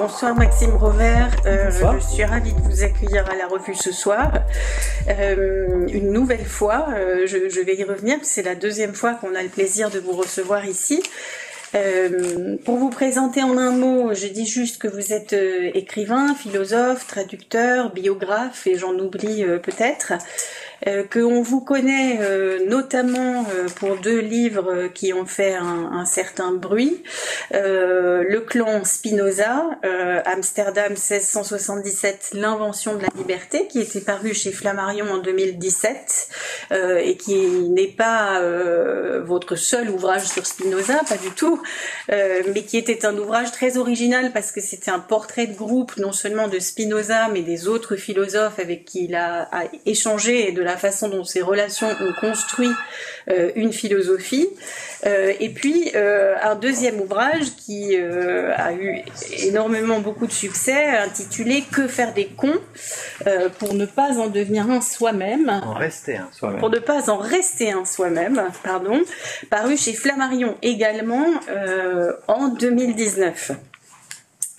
Bonsoir Maxime Rovert, Bonsoir. je suis ravie de vous accueillir à la revue ce soir. Une nouvelle fois, je vais y revenir, c'est la deuxième fois qu'on a le plaisir de vous recevoir ici. Pour vous présenter en un mot, je dis juste que vous êtes écrivain, philosophe, traducteur, biographe, et j'en oublie peut-être. Qu'on vous connaît notamment pour deux livres qui ont fait un certain bruit. Le clan Spinoza, Amsterdam 1677, l'invention de la liberté, qui était paru chez Flammarion en 2017 et qui n'est pas votre seul ouvrage sur Spinoza, pas du tout, mais qui était un ouvrage très original parce que c'était un portrait de groupe non seulement de Spinoza mais des autres philosophes avec qui il a échangé et de la façon dont ces relations ont construit une philosophie. Et puis un deuxième ouvrage qui a eu énormément beaucoup de succès, intitulé Que faire des cons, pour ne pas en devenir un soi-même. En rester un soi-même. Pour ne pas en rester un soi-même, pardon, paru chez Flammarion également en 2019.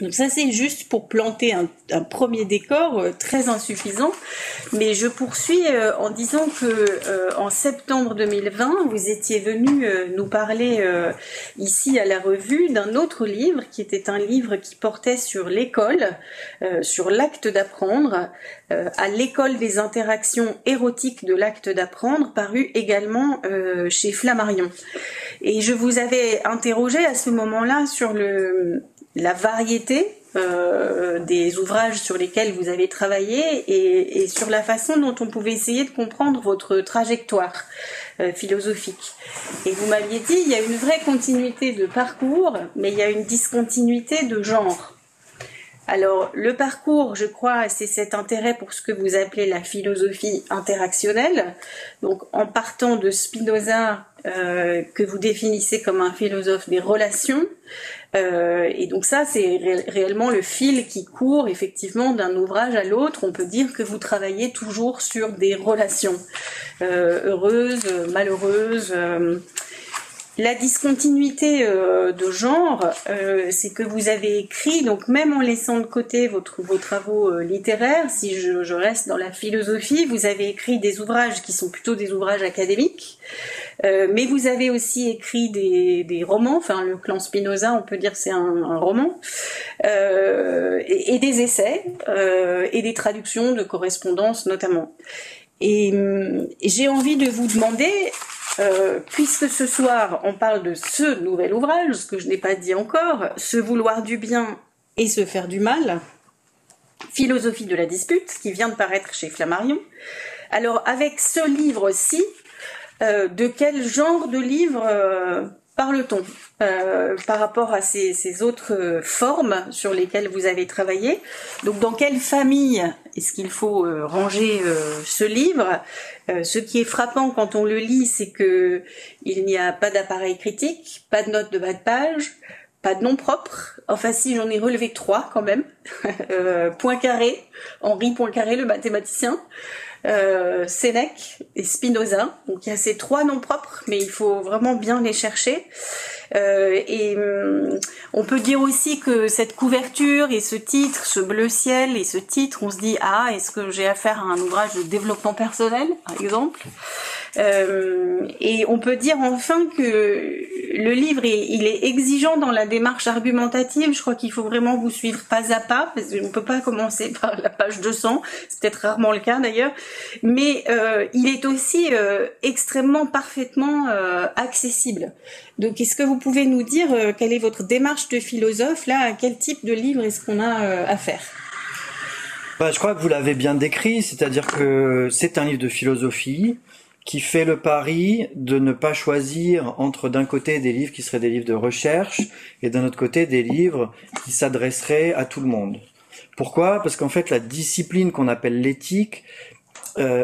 Donc ça c'est juste pour planter un premier décor très insuffisant, mais je poursuis en disant que en septembre 2020 vous étiez venu nous parler ici à la revue d'un autre livre qui était un livre qui portait sur l'école, sur l'acte d'apprendre, à l'école des interactions érotiques de l'acte d'apprendre, paru également chez Flammarion. Et je vous avais interrogé à ce moment-là sur la variété des ouvrages sur lesquels vous avez travaillé et sur la façon dont on pouvait essayer de comprendre votre trajectoire philosophique. Et vous m'aviez dit, il y a une vraie continuité de parcours, mais il y a une discontinuité de genre. Alors, le parcours, je crois, c'est cet intérêt pour ce que vous appelez la philosophie interactionnelle. Donc, en partant de Spinoza, que vous définissez comme un philosophe des relations. Et donc ça, c'est réellement le fil qui court, effectivement, d'un ouvrage à l'autre. On peut dire que vous travaillez toujours sur des relations heureuses, malheureuses. La discontinuité de genre, c'est que vous avez écrit, donc même en laissant de côté vos travaux littéraires, si je reste dans la philosophie, vous avez écrit des ouvrages qui sont plutôt des ouvrages académiques, mais vous avez aussi écrit des romans, enfin le clan Spinoza, on peut dire c'est un roman, et des essais, et des traductions de correspondances notamment. Et j'ai envie de vous demander, puisque ce soir on parle de ce nouvel ouvrage, ce que je n'ai pas dit encore, Se vouloir du bien et se faire du mal, philosophie de la dispute, qui vient de paraître chez Flammarion. Alors avec ce livre-ci, de quel genre de livre parle-t-on par rapport à ces autres formes sur lesquelles vous avez travaillé? Donc dans quelle famille est-ce qu'il faut ranger ce livre? Ce qui est frappant quand on le lit, c'est que il n'y a pas d'appareil critique, pas de notes de bas de page, pas de nom propre. Enfin si, j'en ai relevé 3 quand même. Poincaré, Henri Poincaré, le mathématicien. Sénèque et Spinoza. Donc il y a ces 3 noms propres, mais il faut vraiment bien les chercher. On peut dire aussi que cette couverture et ce titre, ce bleu ciel et ce titre, on se dit est-ce que j'ai affaire à un ouvrage de développement personnel, par exemple? Et on peut dire enfin que le livre il est exigeant dans la démarche argumentative. Je crois qu'il faut vraiment vous suivre pas à pas, parce qu'on peut pas commencer par la page 200, c'est peut-être rarement le cas d'ailleurs, mais il est aussi extrêmement parfaitement accessible. Donc est-ce que vous pouvez nous dire quelle est votre démarche de philosophe là, à quel type de livre est-ce qu'on a affaire? Je crois que vous l'avez bien décrit, c'est-à-dire que c'est un livre de philosophie qui fait le pari de ne pas choisir entre d'un côté des livres qui seraient des livres de recherche et d'un autre côté des livres qui s'adresseraient à tout le monde. Pourquoi? Parce qu'en fait la discipline qu'on appelle l'éthique,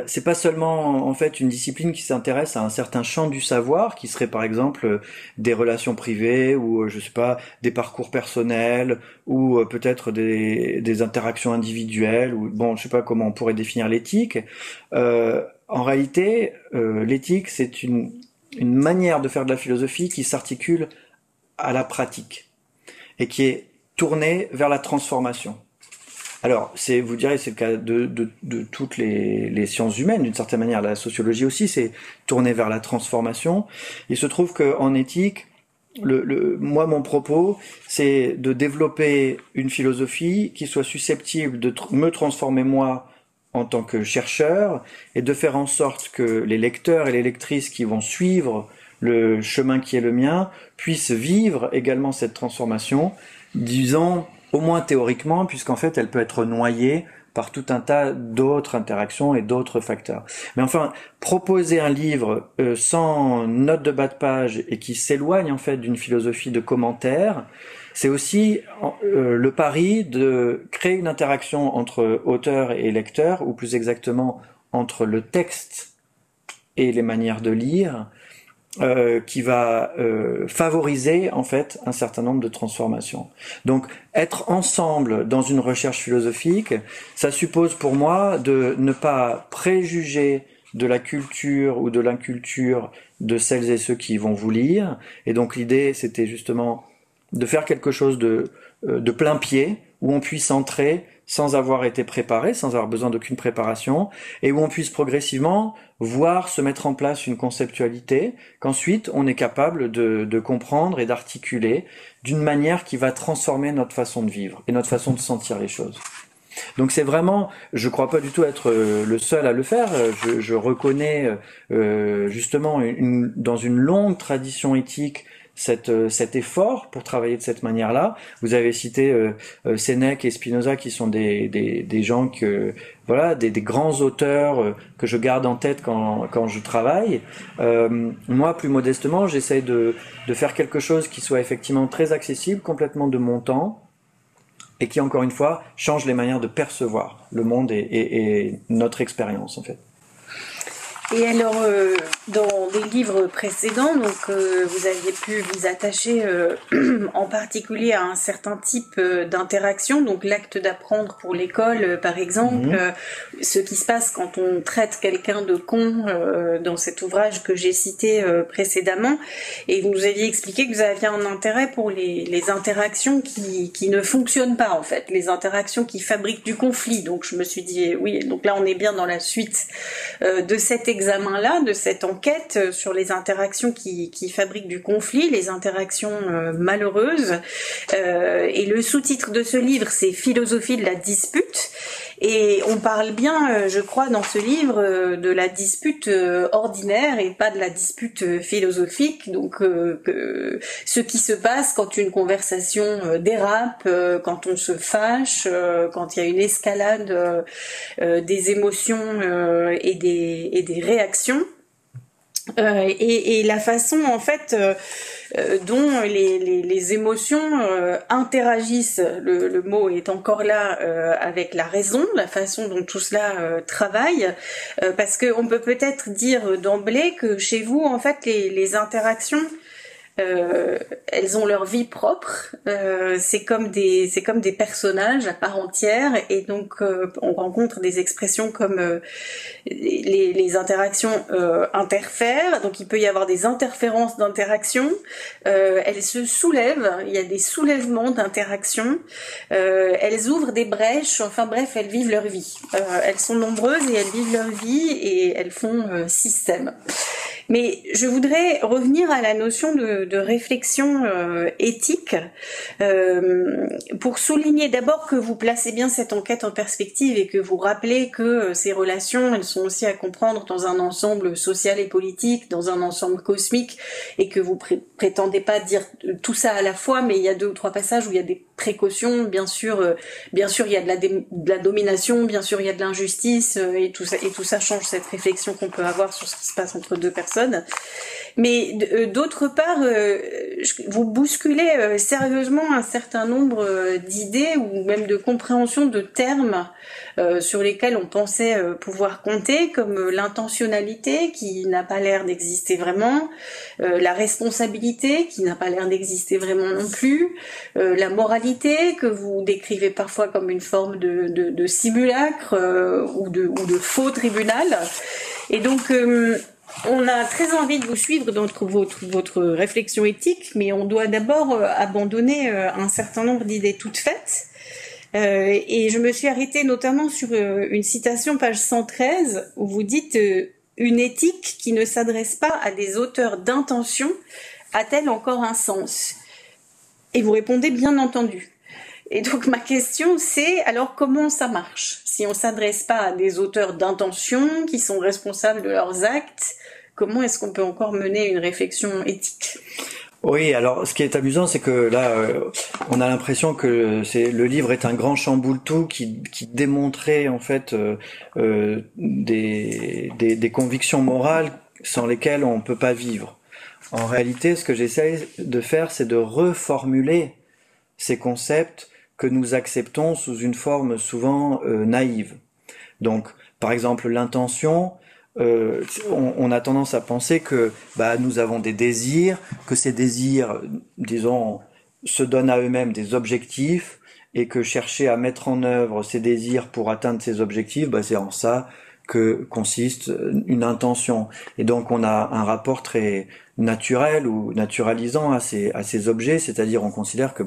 c'est pas seulement en fait une discipline qui s'intéresse à un certain champ du savoir, qui serait par exemple des relations privées ou je sais pas des parcours personnels ou peut-être des interactions individuelles ou bon je sais pas comment on pourrait définir l'éthique. En réalité, l'éthique c'est une manière de faire de la philosophie qui s'articule à la pratique et qui est tournée vers la transformation. Alors, vous direz, c'est le cas de toutes les sciences humaines, d'une certaine manière. La sociologie aussi, c'est tourner vers la transformation. Il se trouve qu'en éthique, moi, mon propos, c'est de développer une philosophie qui soit susceptible de me transformer moi en tant que chercheur et de faire en sorte que les lecteurs et les lectrices qui vont suivre le chemin qui est le mien puissent vivre également cette transformation, disons au moins théoriquement, puisqu'en fait elle peut être noyée par tout un tas d'autres interactions et d'autres facteurs. Mais enfin, proposer un livre sans note de bas de page et qui s'éloigne en fait d'une philosophie de commentaires, c'est aussi le pari de créer une interaction entre auteur et lecteur, ou plus exactement entre le texte et les manières de lire, qui va favoriser en fait un certain nombre de transformations. Donc être ensemble dans une recherche philosophique, ça suppose pour moi de ne pas préjuger de la culture ou de l'inculture de celles et ceux qui vont vous lire. Et donc l'idée, c'était justement de faire quelque chose de plein pied, où on puisse entrer sans avoir été préparé, sans avoir besoin d'aucune préparation, et où on puisse progressivement voir se mettre en place une conceptualité qu'ensuite on est capable de comprendre et d'articuler d'une manière qui va transformer notre façon de vivre et notre façon de sentir les choses. Donc c'est vraiment, je crois pas du tout être le seul à le faire. Je reconnais justement dans une longue tradition éthique cet effort pour travailler de cette manière-là. Vous avez cité Sénèque et Spinoza, qui sont des gens que voilà, des grands auteurs que je garde en tête quand je travaille. Moi, plus modestement, j'essaie de faire quelque chose qui soit effectivement très accessible, complètement de mon temps, et qui, encore une fois, change les manières de percevoir le monde et notre expérience, en fait. Et alors, dans des livres précédents, donc vous aviez pu vous attacher en particulier à un certain type d'interaction, donc l'acte d'apprendre pour l'école, par exemple, ce qui se passe quand on traite quelqu'un de con dans cet ouvrage que j'ai cité précédemment, et vous nous aviez expliqué que vous aviez un intérêt pour les interactions qui ne fonctionnent pas, en fait, les interactions qui fabriquent du conflit. Donc je me suis dit, oui, donc là on est bien dans la suite de cet examen-là, de cette enquête sur les interactions qui fabriquent du conflit, les interactions malheureuses. Et le sous-titre de ce livre, c'est Philosophie de la dispute. Et on parle bien, je crois, dans ce livre, de la dispute ordinaire et pas de la dispute philosophique. Donc, ce qui se passe quand une conversation dérape, quand on se fâche, quand il y a une escalade des émotions et des réactions. Et la façon en fait dont les émotions interagissent, le mot est encore là, avec la raison, la façon dont tout cela travaille, parce que on peut peut-être dire d'emblée que chez vous en fait les interactions elles ont leur vie propre, c'est comme des personnages à part entière, et donc on rencontre des expressions comme les interactions interfèrent, donc il peut y avoir des interférences d'interaction, elles se soulèvent, il y a des soulèvements d'interaction, elles ouvrent des brèches, enfin bref, elles vivent leur vie, elles sont nombreuses et elles vivent leur vie et elles font système. Mais je voudrais revenir à la notion de réflexion éthique pour souligner d'abord que vous placez bien cette enquête en perspective et que vous rappelez que ces relations, elles sont aussi à comprendre dans un ensemble social et politique, dans un ensemble cosmique, et que vous prétendez pas dire tout ça à la fois, mais il y a 2 ou 3 passages où il y a des précautions, bien sûr il y a de la domination, bien sûr il y a de l'injustice, et tout ça change cette réflexion qu'on peut avoir sur ce qui se passe entre 2 personnes. Mais d'autre part, vous bousculez sérieusement un certain nombre d'idées ou même de compréhension de termes sur lesquels on pensait pouvoir compter, comme l'intentionnalité qui n'a pas l'air d'exister vraiment, la responsabilité qui n'a pas l'air d'exister vraiment non plus, la moralité que vous décrivez parfois comme une forme de simulacre ou de faux tribunal. Et donc on a très envie de vous suivre dans votre réflexion éthique, mais on doit d'abord abandonner un certain nombre d'idées toutes faites. Et je me suis arrêtée notamment sur une citation, page 113, où vous dites une éthique qui ne s'adresse pas à des auteurs d'intention a-t-elle encore un sens? Et vous répondez bien entendu. Et donc ma question c'est, alors comment ça marche? Si on ne s'adresse pas à des auteurs d'intention qui sont responsables de leurs actes, comment est-ce qu'on peut encore mener une réflexion éthique? Oui, alors ce qui est amusant, c'est que là, on a l'impression que le livre est un grand chamboule-tout qui démontrait en fait des convictions morales sans lesquelles on peut pas vivre. En réalité, ce que j'essaie de faire, c'est de reformuler ces concepts que nous acceptons sous une forme souvent naïve. Donc, par exemple, l'intention, on a tendance à penser que nous avons des désirs, que ces désirs, disons, se donnent à eux-mêmes des objectifs, et que chercher à mettre en œuvre ces désirs pour atteindre ces objectifs, c'est en ça que consiste une intention. Et donc on a un rapport très naturel ou naturalisant à ces objets, c'est-à-dire on considère que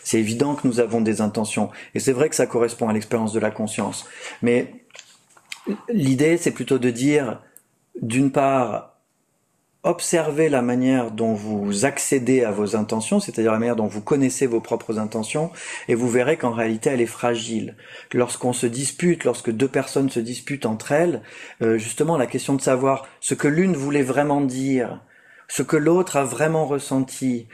c'est évident que nous avons des intentions. Et c'est vrai que ça correspond à l'expérience de la conscience. Mais l'idée, c'est plutôt de dire, d'une part, observez la manière dont vous accédez à vos intentions, c'est-à-dire la manière dont vous connaissez vos propres intentions, et vous verrez qu'en réalité elle est fragile. Lorsqu'on se dispute, lorsque deux personnes se disputent entre elles, justement la question de savoir ce que l'une voulait vraiment dire, ce que l'autre a vraiment ressenti,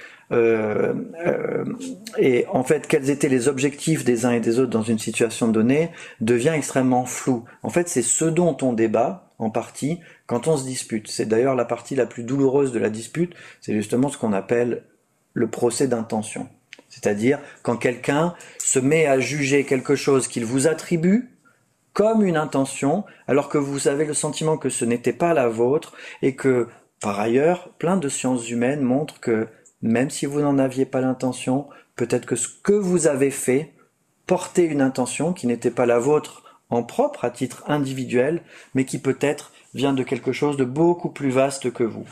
et en fait quels étaient les objectifs des uns et des autres dans une situation donnée, devient extrêmement flou. En fait, c'est ce dont on débat en partie quand on se dispute. C'est d'ailleurs la partie la plus douloureuse de la dispute, c'est justement ce qu'on appelle le procès d'intention. C'est-à-dire quand quelqu'un se met à juger quelque chose qu'il vous attribue comme une intention, alors que vous avez le sentiment que ce n'était pas la vôtre, et que, par ailleurs, plein de sciences humaines montrent que même si vous n'en aviez pas l'intention, peut-être que ce que vous avez fait portait une intention qui n'était pas la vôtre en propre, à titre individuel, mais qui peut-être vient de quelque chose de beaucoup plus vaste que vous.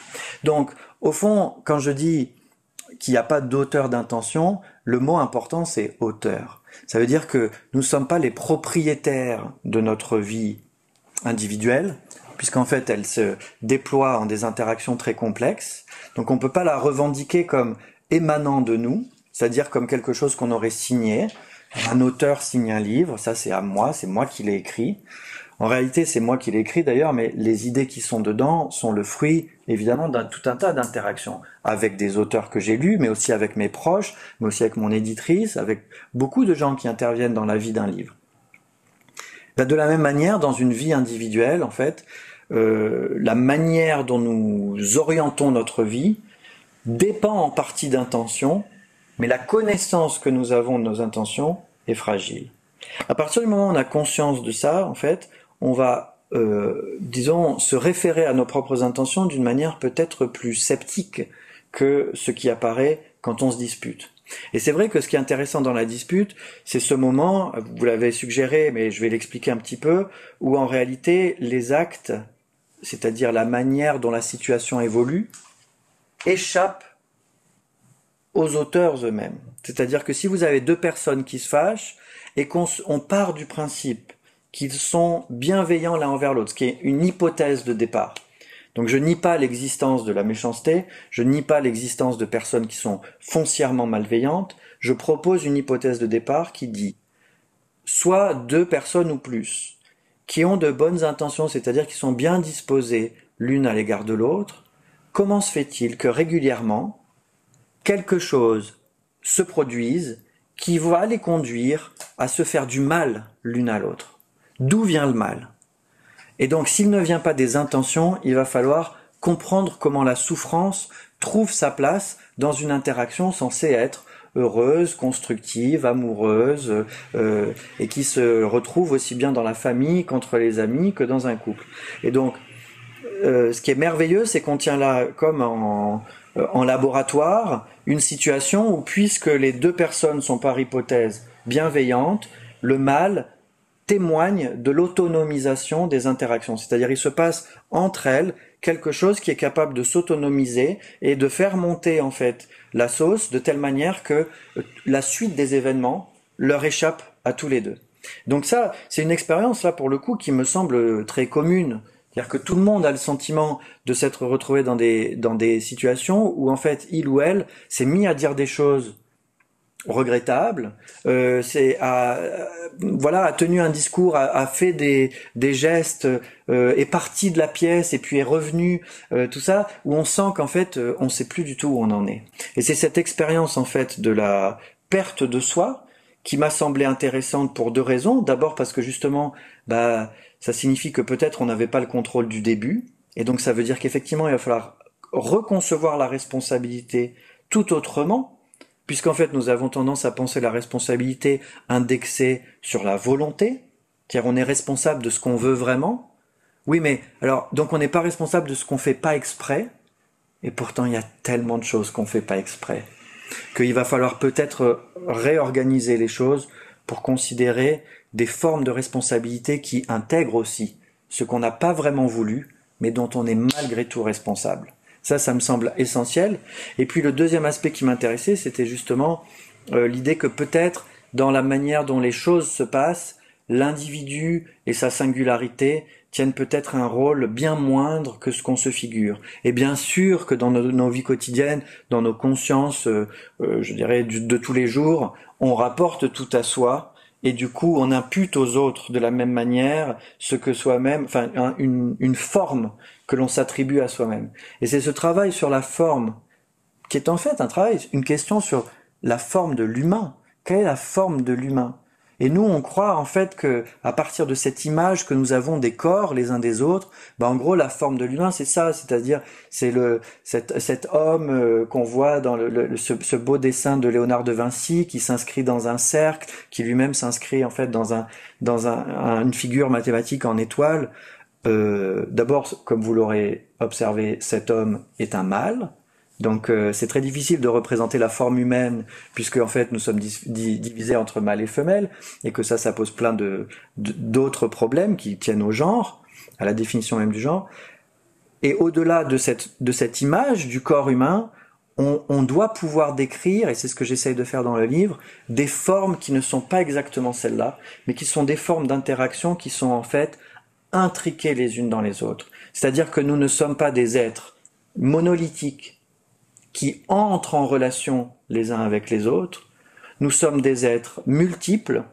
Donc, au fond, quand je dis qu'il n'y a pas d'auteur d'intention, le mot important c'est auteur. Ça veut dire que nous ne sommes pas les propriétaires de notre vie individuelle, puisqu'en fait elle se déploie en des interactions très complexes. Donc on ne peut pas la revendiquer comme émanant de nous, c'est-à-dire comme quelque chose qu'on aurait signé. Un auteur signe un livre, ça c'est à moi, c'est moi qui l'ai écrit. En réalité, c'est moi qui l'ai écrit d'ailleurs, mais les idées qui sont dedans sont le fruit, évidemment, d'un tout un tas d'interactions avec des auteurs que j'ai lus, mais aussi avec mes proches, mais aussi avec mon éditrice, avec beaucoup de gens qui interviennent dans la vie d'un livre. De la même manière, dans une vie individuelle, en fait, la manière dont nous orientons notre vie dépend en partie d'intentions, mais la connaissance que nous avons de nos intentions est fragile. À partir du moment où on a conscience de ça, en fait, on va, disons, se référer à nos propres intentions d'une manière peut-être plus sceptique que ce qui apparaît quand on se dispute. Et c'est vrai que ce qui est intéressant dans la dispute, c'est ce moment, vous l'avez suggéré, mais je vais l'expliquer un petit peu, où en réalité, les actes, c'est-à-dire la manière dont la situation évolue, échappent aux auteurs eux-mêmes. C'est-à-dire que si vous avez deux personnes qui se fâchent, et qu'on part du principe qu'ils sont bienveillants l'un envers l'autre, ce qui est une hypothèse de départ. Donc je nie pas l'existence de la méchanceté, je nie pas l'existence de personnes qui sont foncièrement malveillantes, je propose une hypothèse de départ qui dit soit deux personnes ou plus, qui ont de bonnes intentions, c'est-à-dire qui sont bien disposées l'une à l'égard de l'autre, comment se fait-il que régulièrement, quelque chose se produise qui va les conduire à se faire du mal l'une à l'autre? D'où vient le mal? Et donc, s'il ne vient pas des intentions, il va falloir comprendre comment la souffrance trouve sa place dans une interaction censée être heureuse, constructive, amoureuse, et qui se retrouve aussi bien dans la famille qu'entre les amis que dans un couple. Et donc, ce qui est merveilleux, c'est qu'on tient là comme en laboratoire une situation où, puisque les deux personnes sont par hypothèse bienveillantes, le mal témoigne de l'autonomisation des interactions. C'est-à-dire il se passe entre elles quelque chose qui est capable de s'autonomiser et de faire monter en fait la sauce de telle manière que la suite des événements leur échappe à tous les deux. Donc ça, c'est une expérience là pour le coup qui me semble très commune. C'est-à-dire que tout le monde a le sentiment de s'être retrouvé dans des situations où en fait il ou elle s'est mis à dire des choses regrettables, a tenu un discours, a fait des gestes, est parti de la pièce et puis est revenu, tout ça, où on sent qu'en fait on sait plus du tout où on en est. Et c'est cette expérience en fait de la perte de soi qui m'a semblé intéressante pour deux raisons. D'abord parce que justement, ça signifie que peut-être on n'avait pas le contrôle du début, et donc ça veut dire qu'effectivement il va falloir reconcevoir la responsabilité tout autrement, puisqu'en fait nous avons tendance à penser la responsabilité indexée sur la volonté, c'est-à-dire on est responsable de ce qu'on veut vraiment. Oui, mais alors donc on n'est pas responsable de ce qu'on fait pas exprès, et pourtant il y a tellement de choses qu'on fait pas exprès qu'il va falloir peut-être réorganiser les choses pour considérer des formes de responsabilité qui intègrent aussi ce qu'on n'a pas vraiment voulu, mais dont on est malgré tout responsable. Ça me semble essentiel. Et puis le deuxième aspect qui m'intéressait, c'était justement l'idée que peut-être dans la manière dont les choses se passent, l'individu et sa singularité tiennent peut-être un rôle bien moindre que ce qu'on se figure. Et bien sûr que dans nos vies quotidiennes, dans nos consciences, je dirais, de tous les jours, on rapporte tout à soi, et du coup on impute aux autres de la même manière ce que soi-même, enfin une forme que l'on s'attribue à soi-même. Et c'est ce travail sur la forme qui est en fait un travail, une question sur la forme de l'humain. Quelle est la forme de l'humain ? Et nous, on croit en fait que à partir de cette image que nous avons des corps les uns des autres, en gros la forme de l'humain c'est ça, c'est-à-dire c'est cet homme qu'on voit dans ce beau dessin de Léonard de Vinci qui s'inscrit dans un cercle, qui lui-même s'inscrit en fait dans une figure mathématique en étoile. D'abord, comme vous l'aurez observé, cet homme est un mâle. Donc c'est très difficile de représenter la forme humaine puisque en fait nous sommes divisés entre mâle et femelle et que ça pose plein d'autres problèmes qui tiennent au genre, à la définition même du genre. Et au-delà de cette image du corps humain, on doit pouvoir décrire, et c'est ce que j'essaye de faire dans le livre, des formes qui ne sont pas exactement celles-là, mais qui sont des formes d'interaction qui sont en fait intriquées les unes dans les autres. C'est-à-dire que nous ne sommes pas des êtres monolithiques qui entrent en relation les uns avec les autres. Nous sommes des êtres multiples,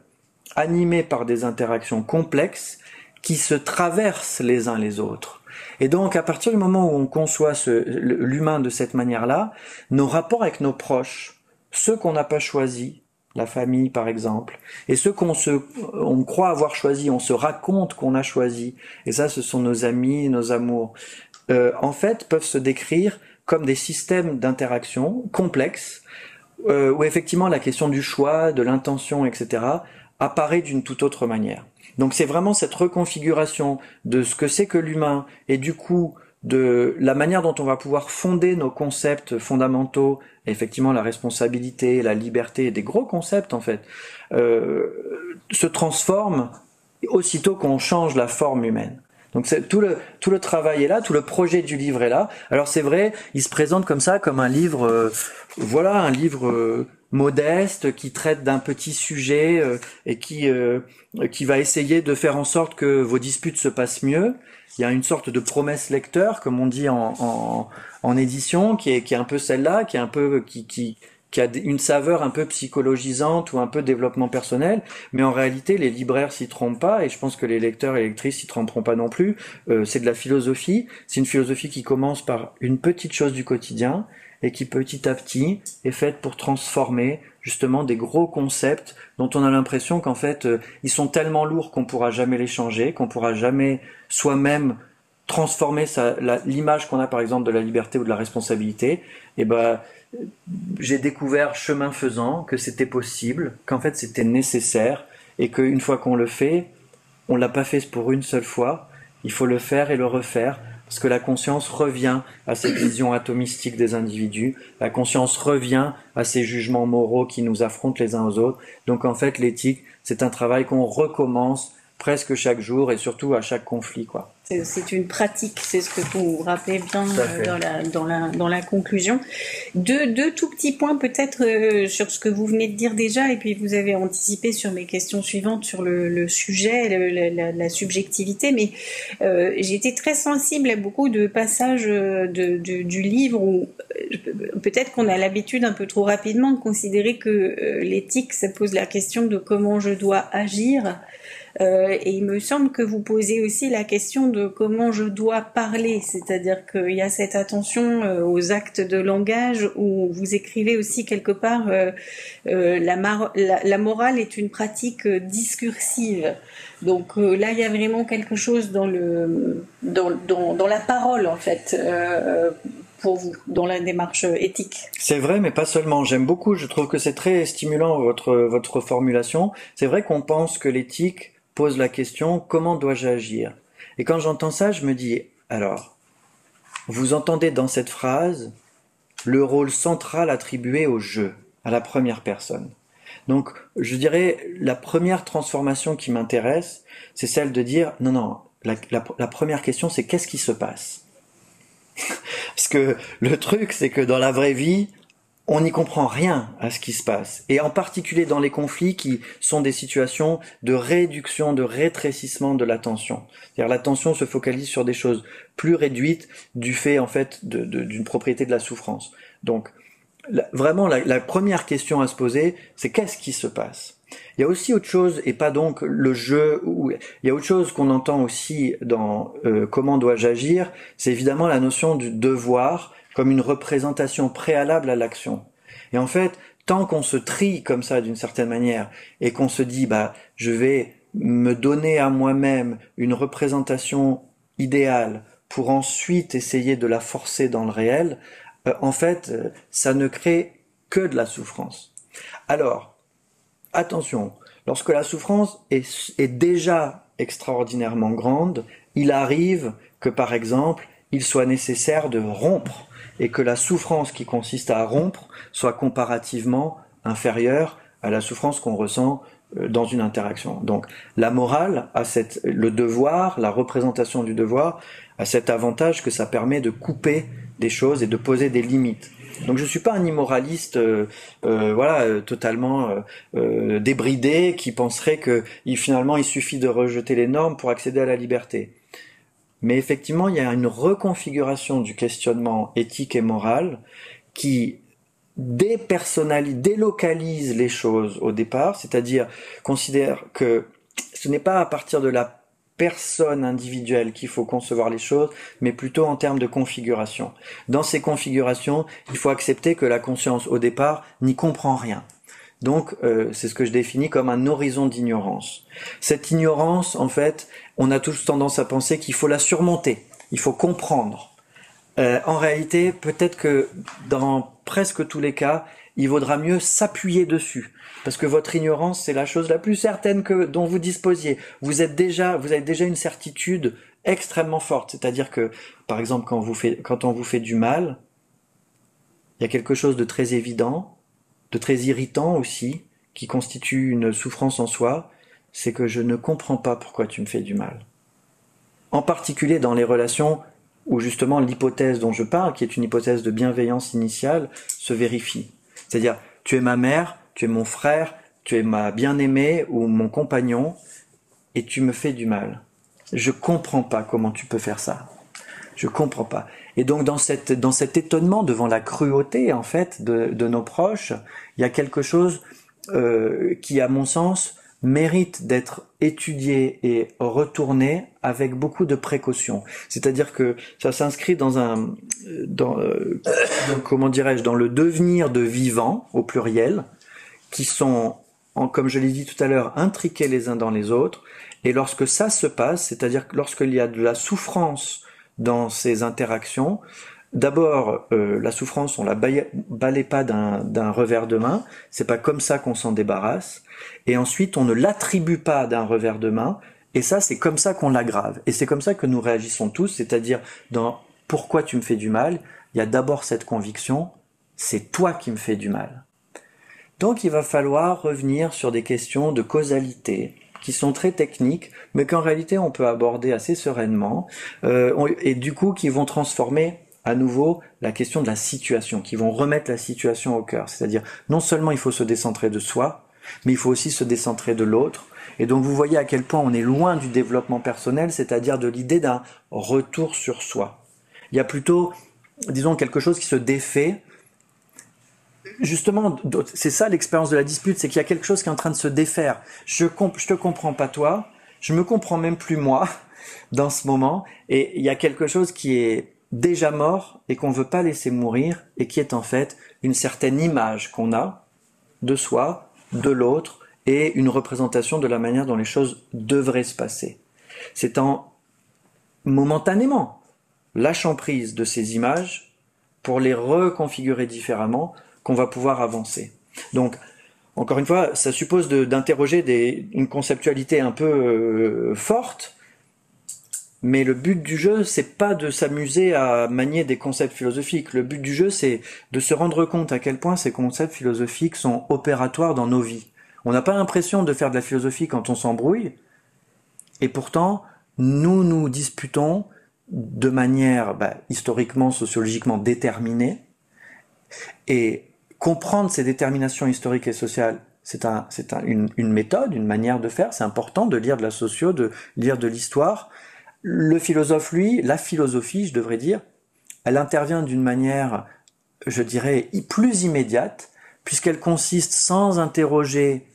animés par des interactions complexes, qui se traversent les uns les autres. Et donc, à partir du moment où on conçoit l'humain de cette manière-là, nos rapports avec nos proches, ceux qu'on n'a pas choisis, la famille par exemple, et ceux on croit avoir choisis, on se raconte qu'on a choisis, et ça ce sont nos amis, nos amours, en fait peuvent se décrire comme des systèmes d'interaction complexes, où effectivement la question du choix, de l'intention, etc. apparaît d'une toute autre manière. Donc c'est vraiment cette reconfiguration de ce que c'est que l'humain, et du coup de la manière dont on va pouvoir fonder nos concepts fondamentaux, effectivement la responsabilité, la liberté, des gros concepts en fait, se transforment aussitôt qu'on change la forme humaine. Donc tout le travail est là, tout le projet du livre est là. Alors c'est vrai, il se présente comme ça, comme un livre, un livre modeste qui traite d'un petit sujet et qui va essayer de faire en sorte que vos disputes se passent mieux. Il y a une sorte de promesse lecteur, comme on dit en édition, qui est un peu celle-là, qui est un peu qui a une saveur un peu psychologisante ou un peu développement personnel, mais en réalité les libraires s'y trompent pas, et je pense que les lecteurs et lectrices s'y tromperont pas non plus. C'est de la philosophie, c'est une philosophie qui commence par une petite chose du quotidien et qui petit à petit est faite pour transformer justement des gros concepts dont on a l'impression qu'en fait ils sont tellement lourds qu'on pourra jamais les changer, qu'on pourra jamais soi-même transformer l'image qu'on a par exemple de la liberté ou de la responsabilité. Et j'ai découvert chemin faisant que c'était possible, qu'en fait c'était nécessaire, et qu'une fois qu'on le fait, on l'a pas fait pour une seule fois, il faut le faire et le refaire, parce que la conscience revient à cette vision atomistique des individus, la conscience revient à ces jugements moraux qui nous affrontent les uns aux autres. Donc en fait l'éthique, c'est un travail qu'on recommence presque chaque jour et surtout à chaque conflit, quoi. C'est une pratique, c'est ce que vous rappelez bien dans la conclusion. Deux tout petits points peut-être sur ce que vous venez de dire déjà, et puis vous avez anticipé sur mes questions suivantes sur le sujet, la subjectivité, mais j'ai été très sensible à beaucoup de passages du livre où peut-être qu'on a l'habitude un peu trop rapidement de considérer que l'éthique, ça pose la question de comment je dois agir. Et il me semble que vous posez aussi la question de comment je dois parler, c'est-à-dire qu'il y a cette attention aux actes de langage où vous écrivez aussi quelque part la morale est une pratique discursive. Donc là, il y a vraiment quelque chose dans la parole en fait. Pour vous, dans la démarche éthique. C'est vrai, mais pas seulement. J'aime beaucoup, je trouve que c'est très stimulant votre formulation. C'est vrai qu'on pense que l'éthique pose la question « Comment dois-je agir ?» Et quand j'entends ça, je me dis « Alors, vous entendez dans cette phrase le rôle central attribué au je, à la première personne. » Donc, je dirais, la première transformation qui m'intéresse, c'est celle de dire « Non, la première question, c'est qu'est-ce qui se passe ?» Parce que le truc, c'est que dans la vraie vie, on n'y comprend rien à ce qui se passe. Et en particulier dans les conflits qui sont des situations de réduction, de rétrécissement de l'attention. C'est-à-dire l'attention se focalise sur des choses plus réduites du fait, en fait, d'une propriété de la souffrance. Donc, vraiment, la première question à se poser, c'est qu'est-ce qui se passe ? Il y a aussi autre chose, et pas donc le jeu, il y a autre chose qu'on entend aussi dans comment dois-je agir, c'est évidemment la notion du devoir comme une représentation préalable à l'action. Et en fait, tant qu'on se trie comme ça d'une certaine manière, et qu'on se dit, je vais me donner à moi-même une représentation idéale pour ensuite essayer de la forcer dans le réel, en fait, ça ne crée que de la souffrance. Alors, attention, lorsque la souffrance est déjà extraordinairement grande, il arrive que, par exemple, il soit nécessaire de rompre et que la souffrance qui consiste à rompre soit comparativement inférieure à la souffrance qu'on ressent dans une interaction. Donc, la morale a le devoir, la représentation du devoir, a cet avantage que ça permet de couper des choses et de poser des limites. Donc je suis pas un immoraliste totalement débridé qui penserait que finalement il suffit de rejeter les normes pour accéder à la liberté. Mais effectivement, il y a une reconfiguration du questionnement éthique et moral qui délocalise les choses au départ, c'est-à-dire considère que ce n'est pas à partir de la personne individuelle qu'il faut concevoir les choses, mais plutôt en termes de configuration. Dans ces configurations, il faut accepter que la conscience, au départ, n'y comprend rien. Donc, c'est ce que je définis comme un horizon d'ignorance. Cette ignorance, en fait, on a tous tendance à penser qu'il faut la surmonter, il faut comprendre. En réalité, peut-être que dans presque tous les cas, il vaudra mieux s'appuyer dessus. Parce que votre ignorance, c'est la chose la plus certaine dont vous disposiez. Vous avez déjà une certitude extrêmement forte. C'est-à-dire que, par exemple, quand on vous fait du mal, il y a quelque chose de très évident, de très irritant aussi, qui constitue une souffrance en soi, c'est que je ne comprends pas pourquoi tu me fais du mal. En particulier dans les relations où justement l'hypothèse dont je parle, qui est une hypothèse de bienveillance initiale, se vérifie. C'est-à-dire, tu es ma mère, tu es mon frère, tu es ma bien-aimée ou mon compagnon, et tu me fais du mal. Je comprends pas comment tu peux faire ça. Je comprends pas. Et donc dans cet étonnement devant la cruauté en fait de nos proches, il y a quelque chose qui, à mon sens, mérite d'être étudié et retourné avec beaucoup de précaution. C'est-à-dire que ça s'inscrit dans le devenir de vivants au pluriel, qui sont, comme je l'ai dit tout à l'heure, intriqués les uns dans les autres. Et lorsque ça se passe, c'est-à-dire que lorsqu'il y a de la souffrance dans ces interactions, d'abord, la souffrance, on la balaie pas d'un revers de main. C'est pas comme ça qu'on s'en débarrasse. Et ensuite, on ne l'attribue pas d'un revers de main. Et ça, c'est comme ça qu'on l'aggrave. Et c'est comme ça que nous réagissons tous. C'est-à-dire, dans pourquoi tu me fais du mal, il y a d'abord cette conviction, c'est toi qui me fais du mal. Donc, il va falloir revenir sur des questions de causalité, qui sont très techniques, mais qu'en réalité on peut aborder assez sereinement, et du coup qui vont transformer à nouveau la question de la situation, qui vont remettre la situation au cœur. C'est-à-dire, non seulement il faut se décentrer de soi, mais il faut aussi se décentrer de l'autre. Et donc vous voyez à quel point on est loin du développement personnel, c'est-à-dire de l'idée d'un retour sur soi. Il y a plutôt, disons, quelque chose qui se défait. Justement, c'est ça l'expérience de la dispute, c'est qu'il y a quelque chose qui est en train de se défaire. Je te comprends pas toi, je me comprends même plus moi dans ce moment, et il y a quelque chose qui est déjà mort et qu'on veut pas laisser mourir, et qui est en fait une certaine image qu'on a de soi, de l'autre, et une représentation de la manière dont les choses devraient se passer. C'est en momentanément lâchant prise de ces images pour les reconfigurer différemment qu'on va pouvoir avancer. Donc, encore une fois, ça suppose d'interroger une conceptualité un peu forte, mais le but du jeu, c'est pas de s'amuser à manier des concepts philosophiques. Le but du jeu, c'est de se rendre compte à quel point ces concepts philosophiques sont opératoires dans nos vies. On n'a pas l'impression de faire de la philosophie quand on s'embrouille, et pourtant, nous disputons de manière historiquement, sociologiquement déterminée, et comprendre ces déterminations historiques et sociales, c'est une méthode, une manière de faire. C'est important de lire de la socio, de lire de l'histoire. Le philosophe, lui, la philosophie, je devrais dire, elle intervient d'une manière, je dirais, plus immédiate, puisqu'elle consiste, sans interroger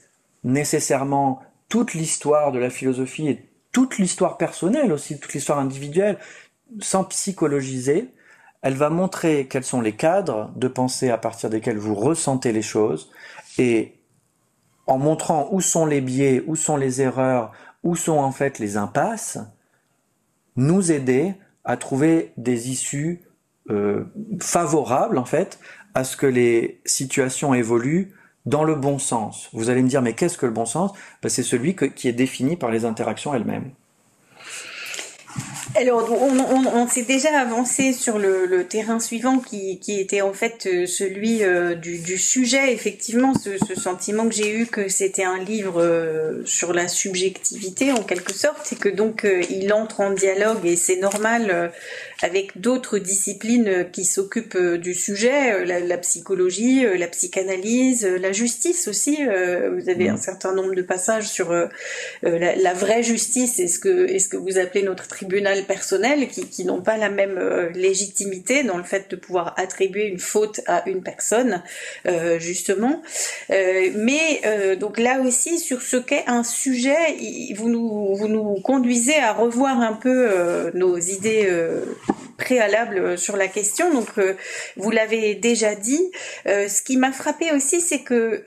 nécessairement toute l'histoire de la philosophie et toute l'histoire personnelle aussi, toute l'histoire individuelle, sans psychologiser, elle va montrer quels sont les cadres de pensée à partir desquels vous ressentez les choses, et en montrant où sont les biais, où sont les erreurs, où sont en fait les impasses, nous aider à trouver des issues favorables en fait à ce que les situations évoluent dans le bon sens. Vous allez me dire, mais qu'est-ce que le bon sens? C'est celui qui est défini par les interactions elles-mêmes. Alors, on s'est déjà avancé sur le terrain suivant qui était en fait celui du sujet. Effectivement, ce sentiment que j'ai eu que c'était un livre sur la subjectivité en quelque sorte, et que donc il entre en dialogue, et c'est normal, avec d'autres disciplines qui s'occupent du sujet, la psychologie, la psychanalyse, la justice aussi. Vous avez un certain nombre de passages sur la vraie justice et ce que vous appelez notre tribunal personnel, qui n'ont pas la même légitimité dans le fait de pouvoir attribuer une faute à une personne, justement. Donc là aussi, sur ce qu'est un sujet, vous nous conduisez à revoir un peu nos idées préalables sur la question. Donc vous l'avez déjà dit. Ce qui m'a frappé aussi, c'est que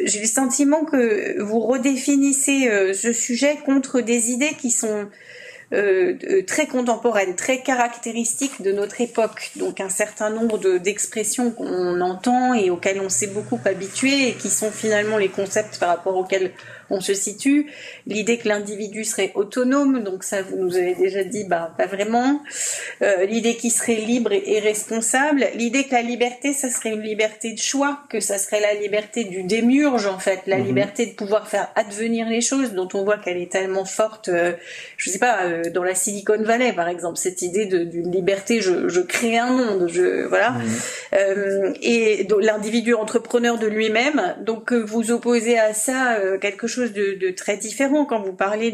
j'ai le sentiment que vous redéfinissez ce sujet contre des idées qui sont très contemporaine, très caractéristique de notre époque. Donc un certain nombre d'expressions qu'on entend et auxquelles on s'est beaucoup habitué, et qui sont finalement les concepts par rapport auxquels on se situe. L'idée que l'individu serait autonome, donc ça vous nous avez déjà dit, pas vraiment. L'idée qu'il serait libre et responsable. L'idée que la liberté, ça serait une liberté de choix, que ça serait la liberté du démiurge en fait, la liberté de pouvoir faire advenir les choses, dont on voit qu'elle est tellement forte, je sais pas, dans la Silicon Valley par exemple, cette idée d'une liberté, je crée un monde, voilà. Et donc, l'individu entrepreneur de lui-même. Donc vous opposez à ça quelque chose de très différent quand vous parlez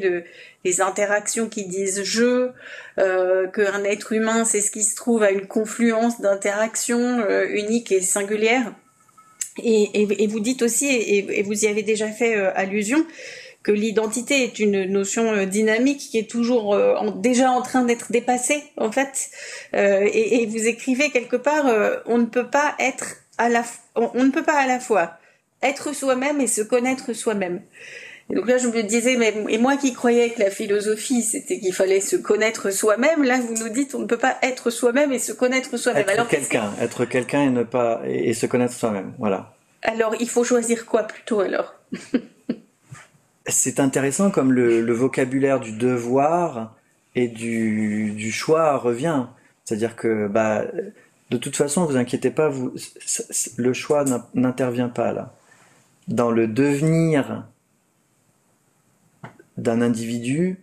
des interactions qui disent je, qu'un être humain, c'est ce qui se trouve à une confluence d'interactions uniques et singulières. Et vous dites aussi, et vous y avez déjà fait allusion, que l'identité est une notion dynamique qui est toujours déjà en train d'être dépassée en fait. Et vous écrivez quelque part, on ne peut pas à la fois être soi-même et se connaître soi-même. Et donc là, je me disais, et moi qui croyais que la philosophie, c'était qu'il fallait se connaître soi-même, là, vous nous dites, on ne peut pas être soi-même et se connaître soi-même. Être quelqu'un et se connaître soi-même, voilà. Alors, il faut choisir quoi plutôt alors? C'est intéressant comme le vocabulaire du devoir et du choix revient. C'est-à-dire que, de toute façon, vous inquiétez pas, le choix n'intervient pas là. Dans le devenir d'un individu,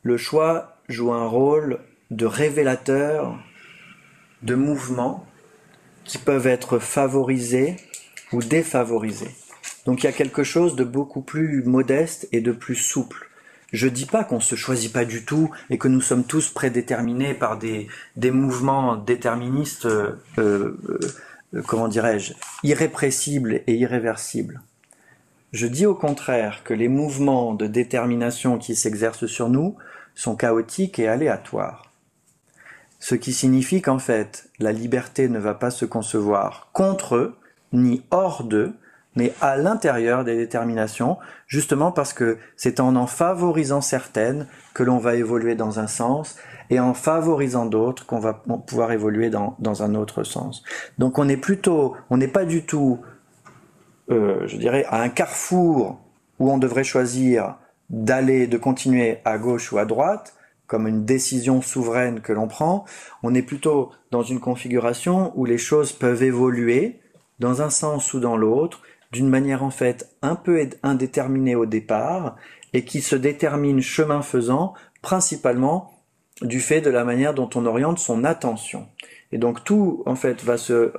le choix joue un rôle de révélateur de mouvements qui peuvent être favorisés ou défavorisés. Donc il y a quelque chose de beaucoup plus modeste et de plus souple. Je dis pas qu'on se choisit pas du tout et que nous sommes tous prédéterminés par des mouvements déterministes, comment dirais-je, irrépressibles et irréversibles. Je dis au contraire que les mouvements de détermination qui s'exercent sur nous sont chaotiques et aléatoires. Ce qui signifie qu'en fait, la liberté ne va pas se concevoir contre eux, ni hors d'eux, mais à l'intérieur des déterminations, justement parce que c'est en favorisant certaines que l'on va évoluer dans un sens, et en favorisant d'autres qu'on va pouvoir évoluer dans un autre sens. Donc on n'est pas du tout, je dirais, à un carrefour où on devrait choisir de continuer à gauche ou à droite, comme une décision souveraine que l'on prend. On est plutôt dans une configuration où les choses peuvent évoluer dans un sens ou dans l'autre, d'une manière en fait un peu indéterminée au départ, et qui se détermine chemin faisant, principalement du fait de la manière dont on oriente son attention. Et donc tout, en fait, va se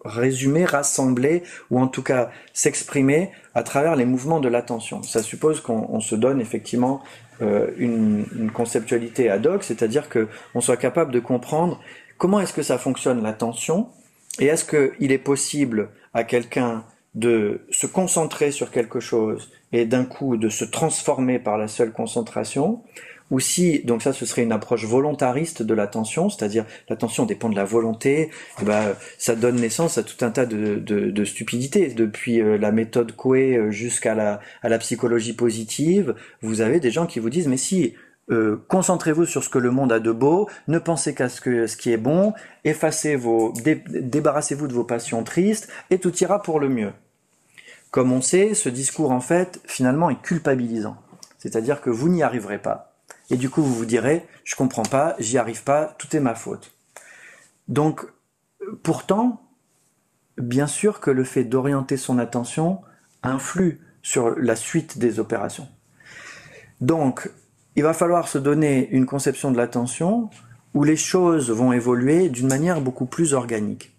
résumer, rassembler, ou en tout cas s'exprimer à travers les mouvements de l'attention. Ça suppose qu'on se donne effectivement une conceptualité ad hoc, c'est-à-dire qu'on soit capable de comprendre comment est-ce que ça fonctionne l'attention, et est-ce qu'il est possible à quelqu'un de se concentrer sur quelque chose et d'un coup de se transformer par la seule concentration, ou si, donc ça ce serait une approche volontariste de l'attention, c'est-à-dire l'attention dépend de la volonté, et ça donne naissance à tout un tas de stupidités, depuis la méthode Coué jusqu'à la psychologie positive. Vous avez des gens qui vous disent mais si, concentrez-vous sur ce que le monde a de beau, ne pensez qu'à ce qui est bon, débarrassez-vous de vos passions tristes et tout ira pour le mieux. Comme on sait, ce discours en fait finalement est culpabilisant, c'est-à-dire que vous n'y arriverez pas. Et du coup, vous vous direz, je comprends pas, j'y arrive pas, tout est ma faute. Donc, pourtant, bien sûr que le fait d'orienter son attention influe sur la suite des opérations. Donc, il va falloir se donner une conception de l'attention où les choses vont évoluer d'une manière beaucoup plus organique.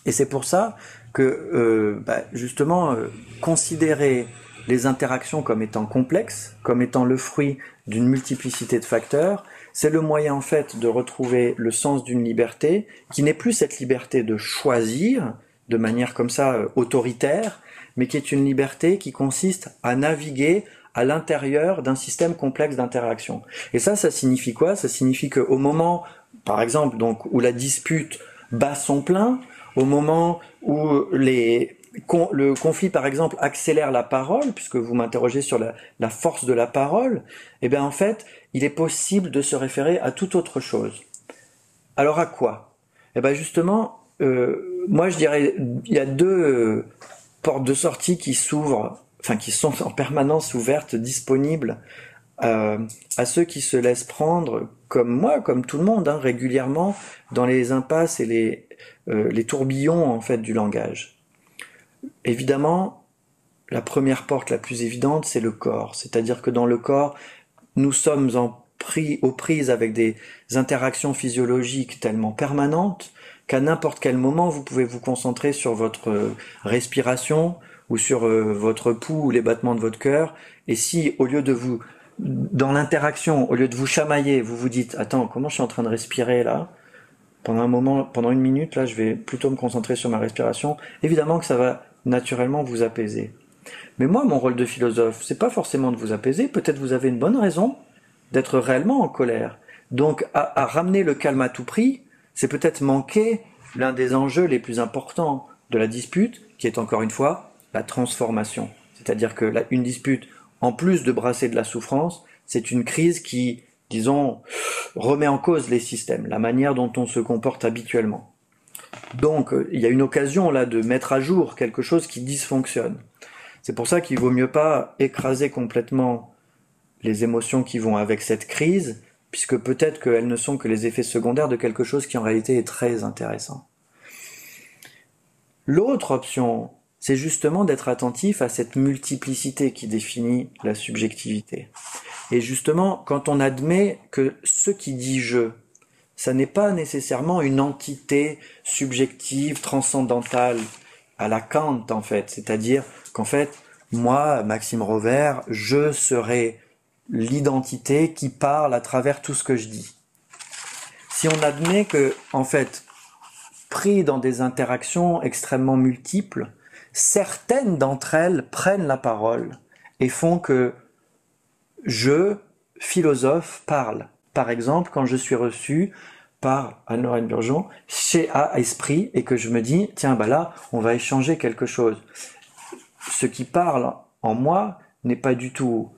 Et c'est pour ça que, justement, considérer les interactions comme étant complexes, comme étant le fruit d'une multiplicité de facteurs, c'est le moyen en fait de retrouver le sens d'une liberté qui n'est plus cette liberté de choisir de manière comme ça autoritaire, mais qui est une liberté qui consiste à naviguer à l'intérieur d'un système complexe d'interaction. Et ça signifie quoi? Ça signifie qu'au moment, par exemple, donc, où la dispute bat son plein, au moment où le conflit, par exemple, accélère la parole, puisque vous m'interrogez sur la force de la parole, eh bien, en fait, il est possible de se référer à toute autre chose. Alors, à quoi? Eh bien, justement, moi, je dirais, il y a deux portes de sortie qui s'ouvrent, enfin, qui sont en permanence ouvertes, disponibles à ceux qui se laissent prendre, comme moi, comme tout le monde, régulièrement, dans les impasses et les tourbillons, en fait, du langage. Évidemment, la première porte la plus évidente, c'est le corps. C'est-à-dire que dans le corps, nous sommes aux prises avec des interactions physiologiques tellement permanentes qu'à n'importe quel moment, vous pouvez vous concentrer sur votre respiration ou sur votre pouls ou les battements de votre cœur. Et si, dans l'interaction, au lieu de vous chamailler, vous vous dites « Attends, comment je suis en train de respirer là ?» Pendant un moment, pendant une minute, là, je vais plutôt me concentrer sur ma respiration. Évidemment que ça va naturellement vous apaiser. Mais moi, mon rôle de philosophe, c'est pas forcément de vous apaiser. Peut-être vous avez une bonne raison d'être réellement en colère. Donc, à ramener le calme à tout prix, c'est peut-être manquer l'un des enjeux les plus importants de la dispute, qui est encore une fois la transformation. C'est-à-dire que une dispute, en plus de brasser de la souffrance, c'est une crise qui, disons, remet en cause les systèmes, la manière dont on se comporte habituellement. Donc, il y a une occasion là de mettre à jour quelque chose qui dysfonctionne. C'est pour ça qu'il vaut mieux pas écraser complètement les émotions qui vont avec cette crise, puisque peut-être qu'elles ne sont que les effets secondaires de quelque chose qui en réalité est très intéressant. L'autre option c'est justement d'être attentif à cette multiplicité qui définit la subjectivité. Et justement, quand on admet que ce qui dit je, ça n'est pas nécessairement une entité subjective, transcendantale, à la Kant en fait, c'est-à-dire qu'en fait, moi, Maxime Rovert, je serai l'identité qui parle à travers tout ce que je dis. Si on admet que, en fait, pris dans des interactions extrêmement multiples, certaines d'entre elles prennent la parole et font que je, philosophe, parle. Par exemple, quand je suis reçu par Anne-Lorraine Burgeon chez A Esprit et que je me dis, tiens, bah là, on va échanger quelque chose. Ce qui parle en moi n'est pas du tout,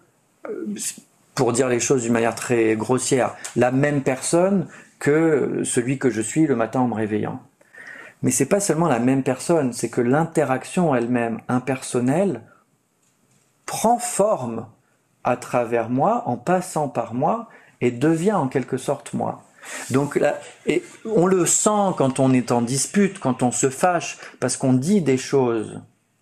pour dire les choses d'une manière très grossière, la même personne que celui que je suis le matin en me réveillant. Mais c'est pas seulement la même personne, c'est que l'interaction elle-même impersonnelle prend forme à travers moi, en passant par moi, et devient en quelque sorte moi. Donc là, et on le sent quand on est en dispute, quand on se fâche, parce qu'on dit des choses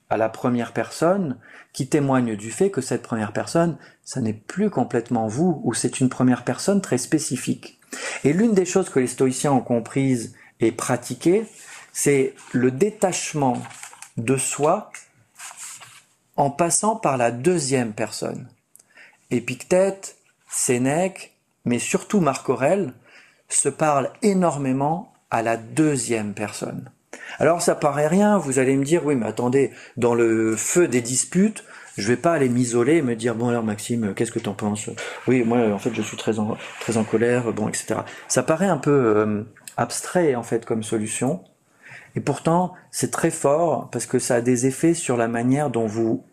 à la première personne qui témoignent du fait que cette première personne, ça n'est plus complètement vous, ou c'est une première personne très spécifique. Et l'une des choses que les stoïciens ont comprises et pratiquées, c'est le détachement de soi en passant par la deuxième personne. Épictète, Sénèque, mais surtout Marc Aurèle, se parlent énormément à la deuxième personne. Alors ça paraît rien, vous allez me dire, oui mais attendez, dans le feu des disputes, je vais pas aller m'isoler et me dire, bon alors Maxime, qu'est-ce que t'en penses? Oui, moi en fait je suis très en colère, bon, etc. Ça paraît un peu abstrait en fait comme solution, et pourtant c'est très fort parce que ça a des effets sur la manière dont vous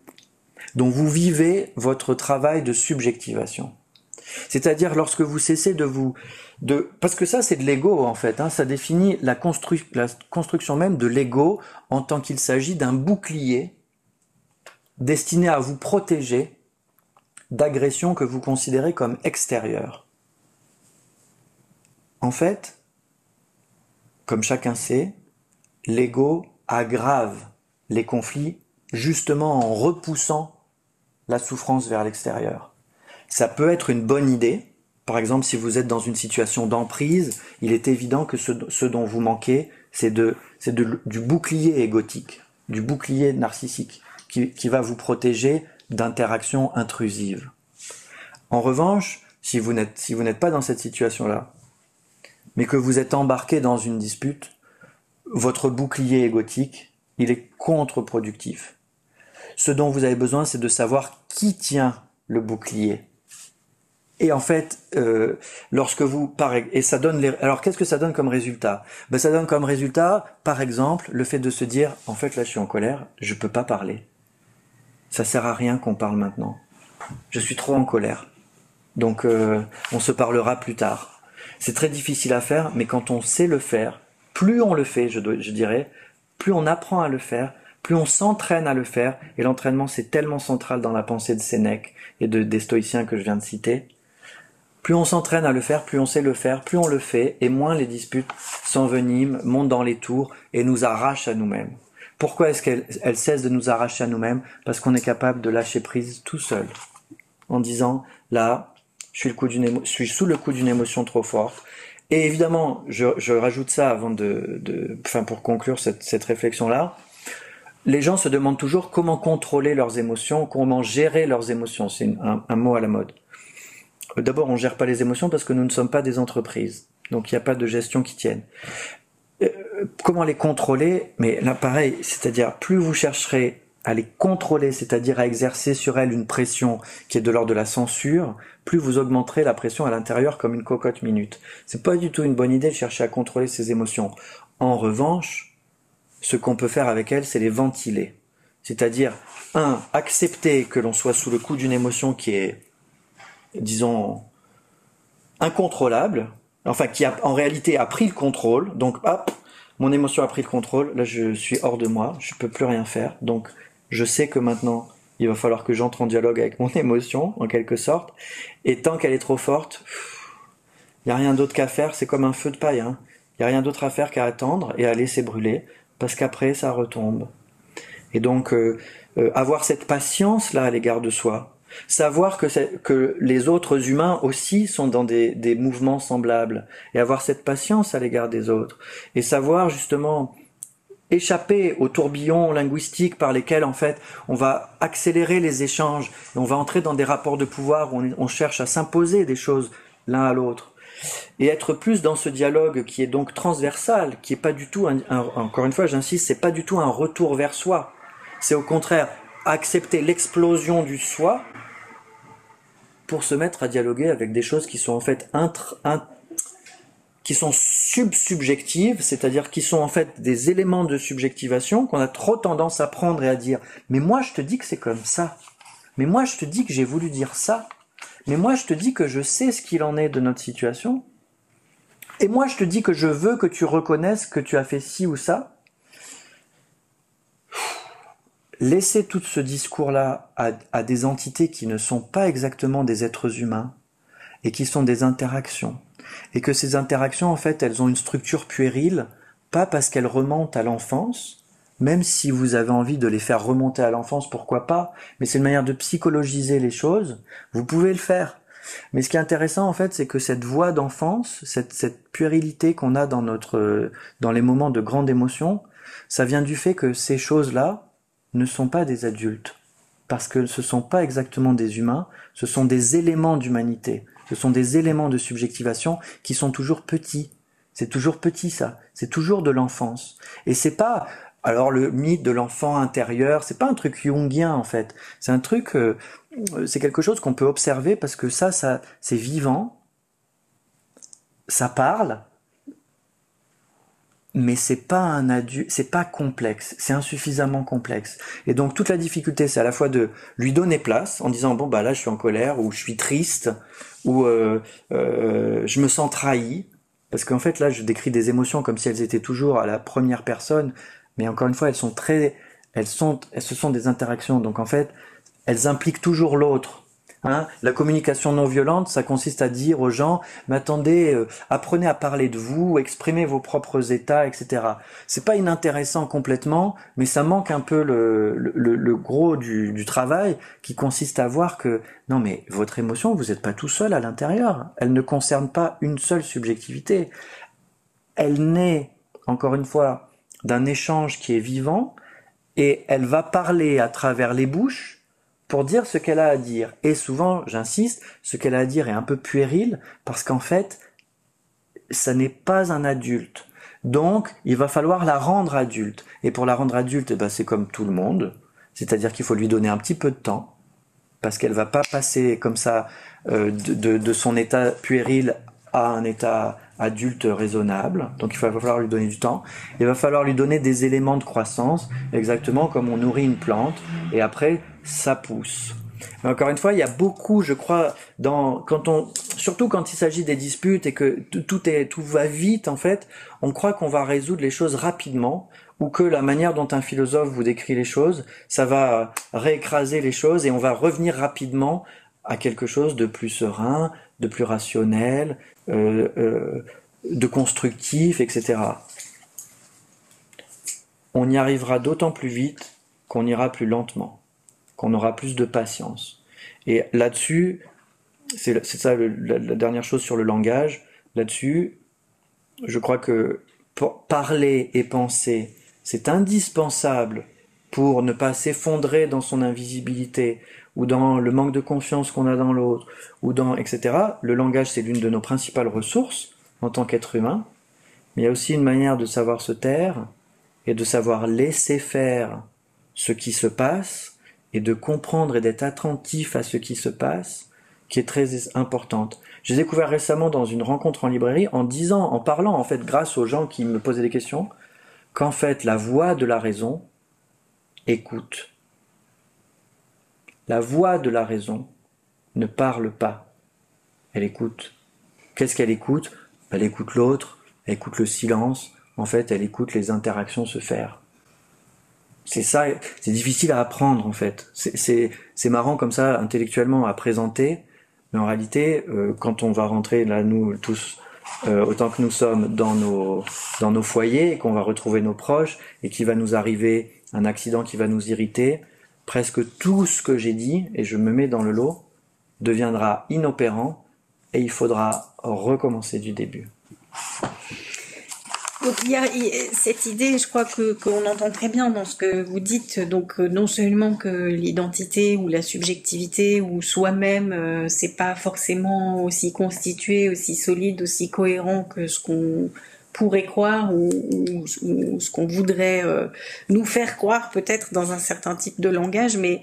vivez votre travail de subjectivation. C'est-à-dire lorsque vous cessez parce que ça c'est de l'ego en fait, hein, ça définit la construction même de l'ego en tant qu'il s'agit d'un bouclier destiné à vous protéger d'agressions que vous considérez comme extérieures. En fait, comme chacun sait, l'ego aggrave les conflits justement en repoussant la souffrance vers l'extérieur. Ça peut être une bonne idée. Par exemple, si vous êtes dans une situation d'emprise, il est évident que ce dont vous manquez, c'est du bouclier égotique, du bouclier narcissique, qui va vous protéger d'interactions intrusives. En revanche, si vous n'êtes pas dans cette situation-là, mais que vous êtes embarqué dans une dispute, votre bouclier égotique, il est contre-productif. Ce dont vous avez besoin, c'est de savoir qui tient le bouclier. Et en fait, lorsque vous et ça donne alors qu'est-ce que ça donne comme résultat? Ben ça donne comme résultat, par exemple, le fait de se dire en fait là je suis en colère, je peux pas parler. Ça sert à rien qu'on parle maintenant. Je suis trop en colère. Donc on se parlera plus tard. C'est très difficile à faire, mais quand on sait le faire, plus on le fait, je dirais, plus on apprend à le faire, plus on s'entraîne à le faire, et l'entraînement c'est tellement central dans la pensée de Sénèque et des stoïciens que je viens de citer. Plus on s'entraîne à le faire, plus on sait le faire, plus on le fait, et moins les disputes s'enveniment, montent dans les tours et nous arrachent à nous-mêmes. Pourquoi est-ce qu'elles cessent de nous arracher à nous-mêmes? Parce qu'on est capable de lâcher prise tout seul, en disant, là, je suis sous le coup d'une émotion trop forte. Et évidemment, je rajoute ça avant pour conclure cette réflexion-là. Les gens se demandent toujours comment contrôler leurs émotions, comment gérer leurs émotions. C'est un mot à la mode. D'abord, on ne gère pas les émotions parce que nous ne sommes pas des entreprises. Donc, il n'y a pas de gestion qui tienne. Comment les contrôler? Mais là, pareil, c'est-à-dire, plus vous chercherez à les contrôler, c'est-à-dire à exercer sur elles une pression qui est de l'ordre de la censure, plus vous augmenterez la pression à l'intérieur comme une cocotte minute. C'est pas du tout une bonne idée de chercher à contrôler ces émotions. En revanche, ce qu'on peut faire avec elles, c'est les ventiler. C'est-à-dire, accepter que l'on soit sous le coup d'une émotion qui est, disons, incontrôlable, enfin qui en réalité a pris le contrôle, donc hop, mon émotion a pris le contrôle, là je suis hors de moi, je peux plus rien faire, donc je sais que maintenant il va falloir que j'entre en dialogue avec mon émotion, en quelque sorte, et tant qu'elle est trop forte, il n'y a rien d'autre qu'à faire, c'est comme un feu de paille, il n'y a rien d'autre à faire qu'à attendre et à laisser brûler, parce qu'après ça retombe. Et donc, avoir cette patience-là à l'égard de soi, savoir que les autres humains aussi sont dans des mouvements semblables, et avoir cette patience à l'égard des autres, et savoir justement échapper aux tourbillons linguistiques par lesquels en fait on va accélérer les échanges et on va entrer dans des rapports de pouvoir où on cherche à s'imposer des choses l'un à l'autre et être plus dans ce dialogue qui est donc transversal, qui est pas du tout encore une fois j'insiste, c'est pas du tout un retour vers soi, c'est au contraire accepter l'explosion du soi pour se mettre à dialoguer avec des choses qui sont en fait qui sont subjectives, c'est-à-dire qui sont en fait des éléments de subjectivation qu'on a trop tendance à prendre et à dire « mais moi je te dis que c'est comme ça, mais moi je te dis que j'ai voulu dire ça, mais moi je te dis que je sais ce qu'il en est de notre situation, et moi je te dis que je veux que tu reconnaisses que tu as fait ci ou ça ». Laisser tout ce discours-là à des entités qui ne sont pas exactement des êtres humains et qui sont des interactions. Et que ces interactions, en fait, elles ont une structure puérile, pas parce qu'elles remontent à l'enfance, même si vous avez envie de les faire remonter à l'enfance, pourquoi pas, mais c'est une manière de psychologiser les choses, vous pouvez le faire. Mais ce qui est intéressant, en fait, c'est que cette voix d'enfance, cette puérilité qu'on a dans les moments de grande émotion, ça vient du fait que ces choses-là ne sont pas des adultes, parce que ce ne sont pas exactement des humains, ce sont des éléments d'humanité. Ce sont des éléments de subjectivation qui sont toujours petits. C'est toujours petit, ça. C'est toujours de l'enfance. Et c'est pas, alors le mythe de l'enfant intérieur, c'est pas un truc jungien, en fait. C'est un truc, c'est quelque chose qu'on peut observer parce que ça, c'est vivant. Ça parle. Mais c'est pas un adulte, c'est pas complexe, c'est insuffisamment complexe. Et donc toute la difficulté, c'est à la fois de lui donner place en disant bon bah là je suis en colère ou je suis triste ou je me sens trahi, parce qu'en fait là je décris des émotions comme si elles étaient toujours à la première personne, mais encore une fois ce sont des interactions, donc en fait elles impliquent toujours l'autre. Hein, la communication non violente, ça consiste à dire aux gens, mais attendez, apprenez à parler de vous, exprimez vos propres états, etc. C'est pas inintéressant complètement, mais ça manque un peu le gros du travail, qui consiste à voir que, non mais votre émotion, vous n'êtes pas tout seul à l'intérieur, elle ne concerne pas une seule subjectivité, elle naît, encore une fois, d'un échange qui est vivant, et elle va parler à travers les bouches, pour dire ce qu'elle a à dire. Et souvent, j'insiste, ce qu'elle a à dire est un peu puéril, parce qu'en fait, ça n'est pas un adulte. Donc, il va falloir la rendre adulte. Et pour la rendre adulte, ben, c'est comme tout le monde, c'est-à-dire qu'il faut lui donner un petit peu de temps, parce qu'elle va pas passer comme ça de son état puéril à un état adulte raisonnable. Donc il va falloir lui donner du temps. Il va falloir lui donner des éléments de croissance, exactement comme on nourrit une plante, et après ça pousse. Mais encore une fois, il y a beaucoup, je crois, surtout quand il s'agit des disputes et que tout va vite, en fait, on croit qu'on va résoudre les choses rapidement, ou que la manière dont un philosophe vous décrit les choses, ça va réécraser les choses et on va revenir rapidement à quelque chose de plus serein, de plus rationnel, de constructif, etc. On y arrivera d'autant plus vite qu'on ira plus lentement, qu'on aura plus de patience. Et là-dessus, c'est ça la dernière chose sur le langage, là-dessus, je crois que parler et penser, c'est indispensable pour ne pas s'effondrer dans son invisibilité, ou dans le manque de confiance qu'on a dans l'autre, ou dans etc. Le langage, c'est l'une de nos principales ressources en tant qu'être humain, mais il y a aussi une manière de savoir se taire et de savoir laisser faire ce qui se passe et de comprendre et d'être attentif à ce qui se passe, qui est très importante. J'ai découvert récemment dans une rencontre en librairie, en parlant en fait grâce aux gens qui me posaient des questions, qu'en fait la voix de la raison écoute. La voix de la raison ne parle pas, elle écoute. Qu'est-ce qu'elle écoute? Elle écoute l'autre, elle écoute le silence, en fait elle écoute les interactions se faire. C'est ça, c'est difficile à apprendre en fait. C'est marrant comme ça intellectuellement à présenter, mais en réalité, quand on va rentrer là nous tous autant que nous sommes dans nos foyers, et qu'on va retrouver nos proches, et qu'il va nous arriver un accident qui va nous irriter, presque tout ce que j'ai dit, et je me mets dans le lot, deviendra inopérant, et il faudra recommencer du début. Donc il y a cette idée, je crois qu'on entend très bien dans ce que vous dites, donc non seulement que l'identité ou la subjectivité ou soi-même, c'est pas forcément aussi constitué, aussi solide, aussi cohérent que ce qu'on pourrait croire ou ce qu'on voudrait nous faire croire peut-être dans un certain type de langage, mais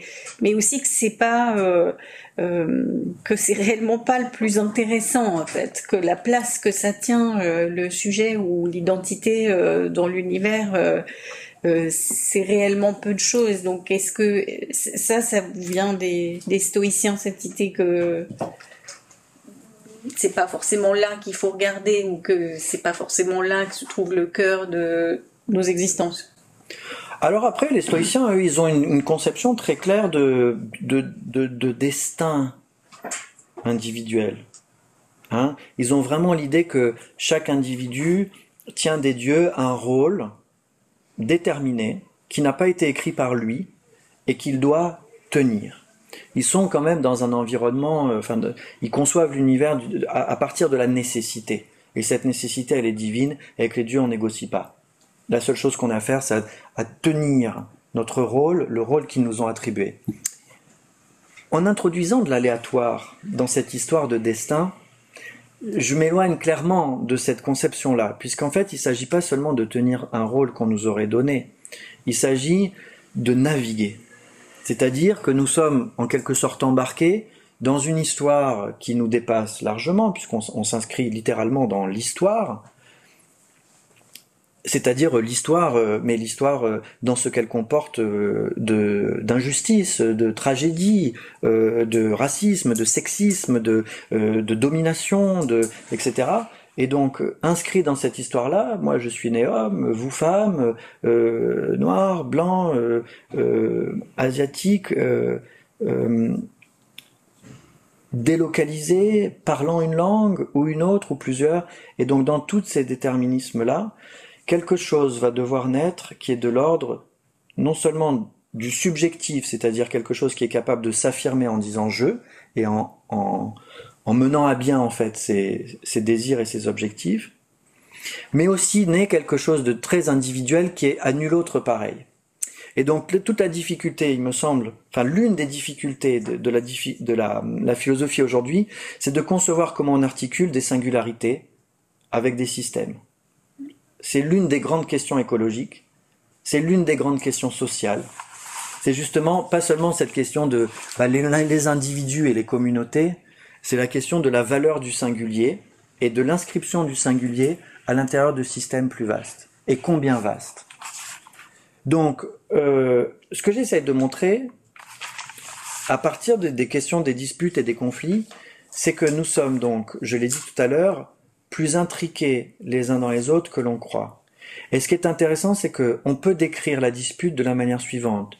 aussi que c'est pas que c'est réellement pas le plus intéressant en fait, que la place que ça tient le sujet ou l'identité dans l'univers c'est réellement peu de choses. Donc est-ce que ça vous vient des stoïciens, cette idée que c'est pas forcément là qu'il faut regarder ou que c'est pas forcément là que se trouve le cœur de nos existences? Alors après, les stoïciens, eux, ils ont une conception très claire de destin individuel. Hein? Ils ont vraiment l'idée que chaque individu tient des dieux un rôle déterminé, qui n'a pas été écrit par lui, et qu'il doit tenir. Ils sont quand même dans un environnement, ils conçoivent l'univers à partir de la nécessité. Et cette nécessité, elle est divine, et avec les dieux, on négocie pas. La seule chose qu'on a à faire, c'est à tenir notre rôle, le rôle qu'ils nous ont attribué. En introduisant de l'aléatoire dans cette histoire de destin, je m'éloigne clairement de cette conception-là, puisqu'en fait, il ne s'agit pas seulement de tenir un rôle qu'on nous aurait donné, il s'agit de naviguer. C'est-à-dire que nous sommes en quelque sorte embarqués dans une histoire qui nous dépasse largement, puisqu'on s'inscrit littéralement dans l'histoire, c'est-à-dire l'histoire, mais l'histoire dans ce qu'elle comporte d'injustice, de tragédie, de racisme, de sexisme, de domination, etc. Et donc, inscrit dans cette histoire-là, moi je suis né homme, vous femme, noir, blanc, asiatique, délocalisé, parlant une langue ou une autre ou plusieurs. Et donc dans tous ces déterminismes-là, quelque chose va devoir naître qui est de l'ordre non seulement du subjectif, c'est-à-dire quelque chose qui est capable de s'affirmer en disant « je » et en menant à bien en fait ses désirs et ses objectifs, mais aussi naît quelque chose de très individuel qui est à nul autre pareil. Et donc toute la difficulté, il me semble, enfin l'une des difficultés de la philosophie aujourd'hui, c'est de concevoir comment on articule des singularités avec des systèmes. C'est l'une des grandes questions écologiques, c'est l'une des grandes questions sociales. C'est justement pas seulement cette question de les individus et les communautés, c'est la question de la valeur du singulier et de l'inscription du singulier à l'intérieur de systèmes plus vastes. Et combien vastes. Donc, ce que j'essaie de montrer, à partir des questions des disputes et des conflits, c'est que nous sommes donc, je l'ai dit tout à l'heure, plus intriqués les uns dans les autres que l'on croit. Et ce qui est intéressant, c'est qu'on peut décrire la dispute de la manière suivante.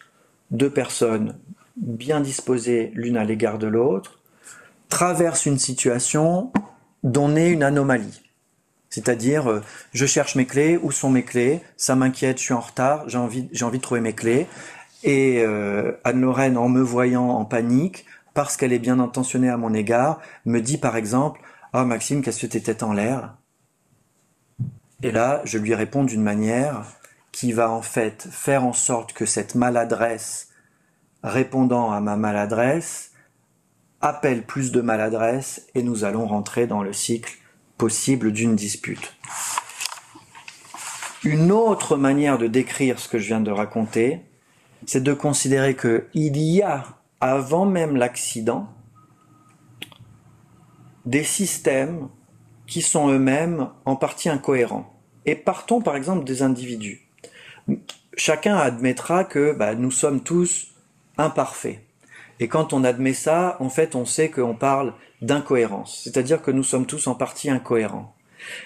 Deux personnes bien disposées l'une à l'égard de l'autre traversent une situation dont naît une anomalie. C'est-à-dire, je cherche mes clés, où sont mes clés? Ça m'inquiète, je suis en retard, j'ai envie de trouver mes clés. Et Anne-Lorraine, en me voyant en panique, parce qu'elle est bien intentionnée à mon égard, me dit par exemple « Ah Maxime, qu'est-ce que t'étais en l'air ?» Et là, je lui réponds d'une manière qui va en fait faire en sorte que cette maladresse, répondant à ma maladresse, appelle plus de maladresse et nous allons rentrer dans le cycle possible d'une dispute. Une autre manière de décrire ce que je viens de raconter, c'est de considérer qu'il y a, avant même l'accident, des systèmes qui sont eux-mêmes en partie incohérents. Et partons par exemple des individus. Chacun admettra que nous sommes tous imparfaits. Et quand on admet ça, en fait, on sait qu'on parle d'incohérence. C'est-à-dire que nous sommes tous en partie incohérents.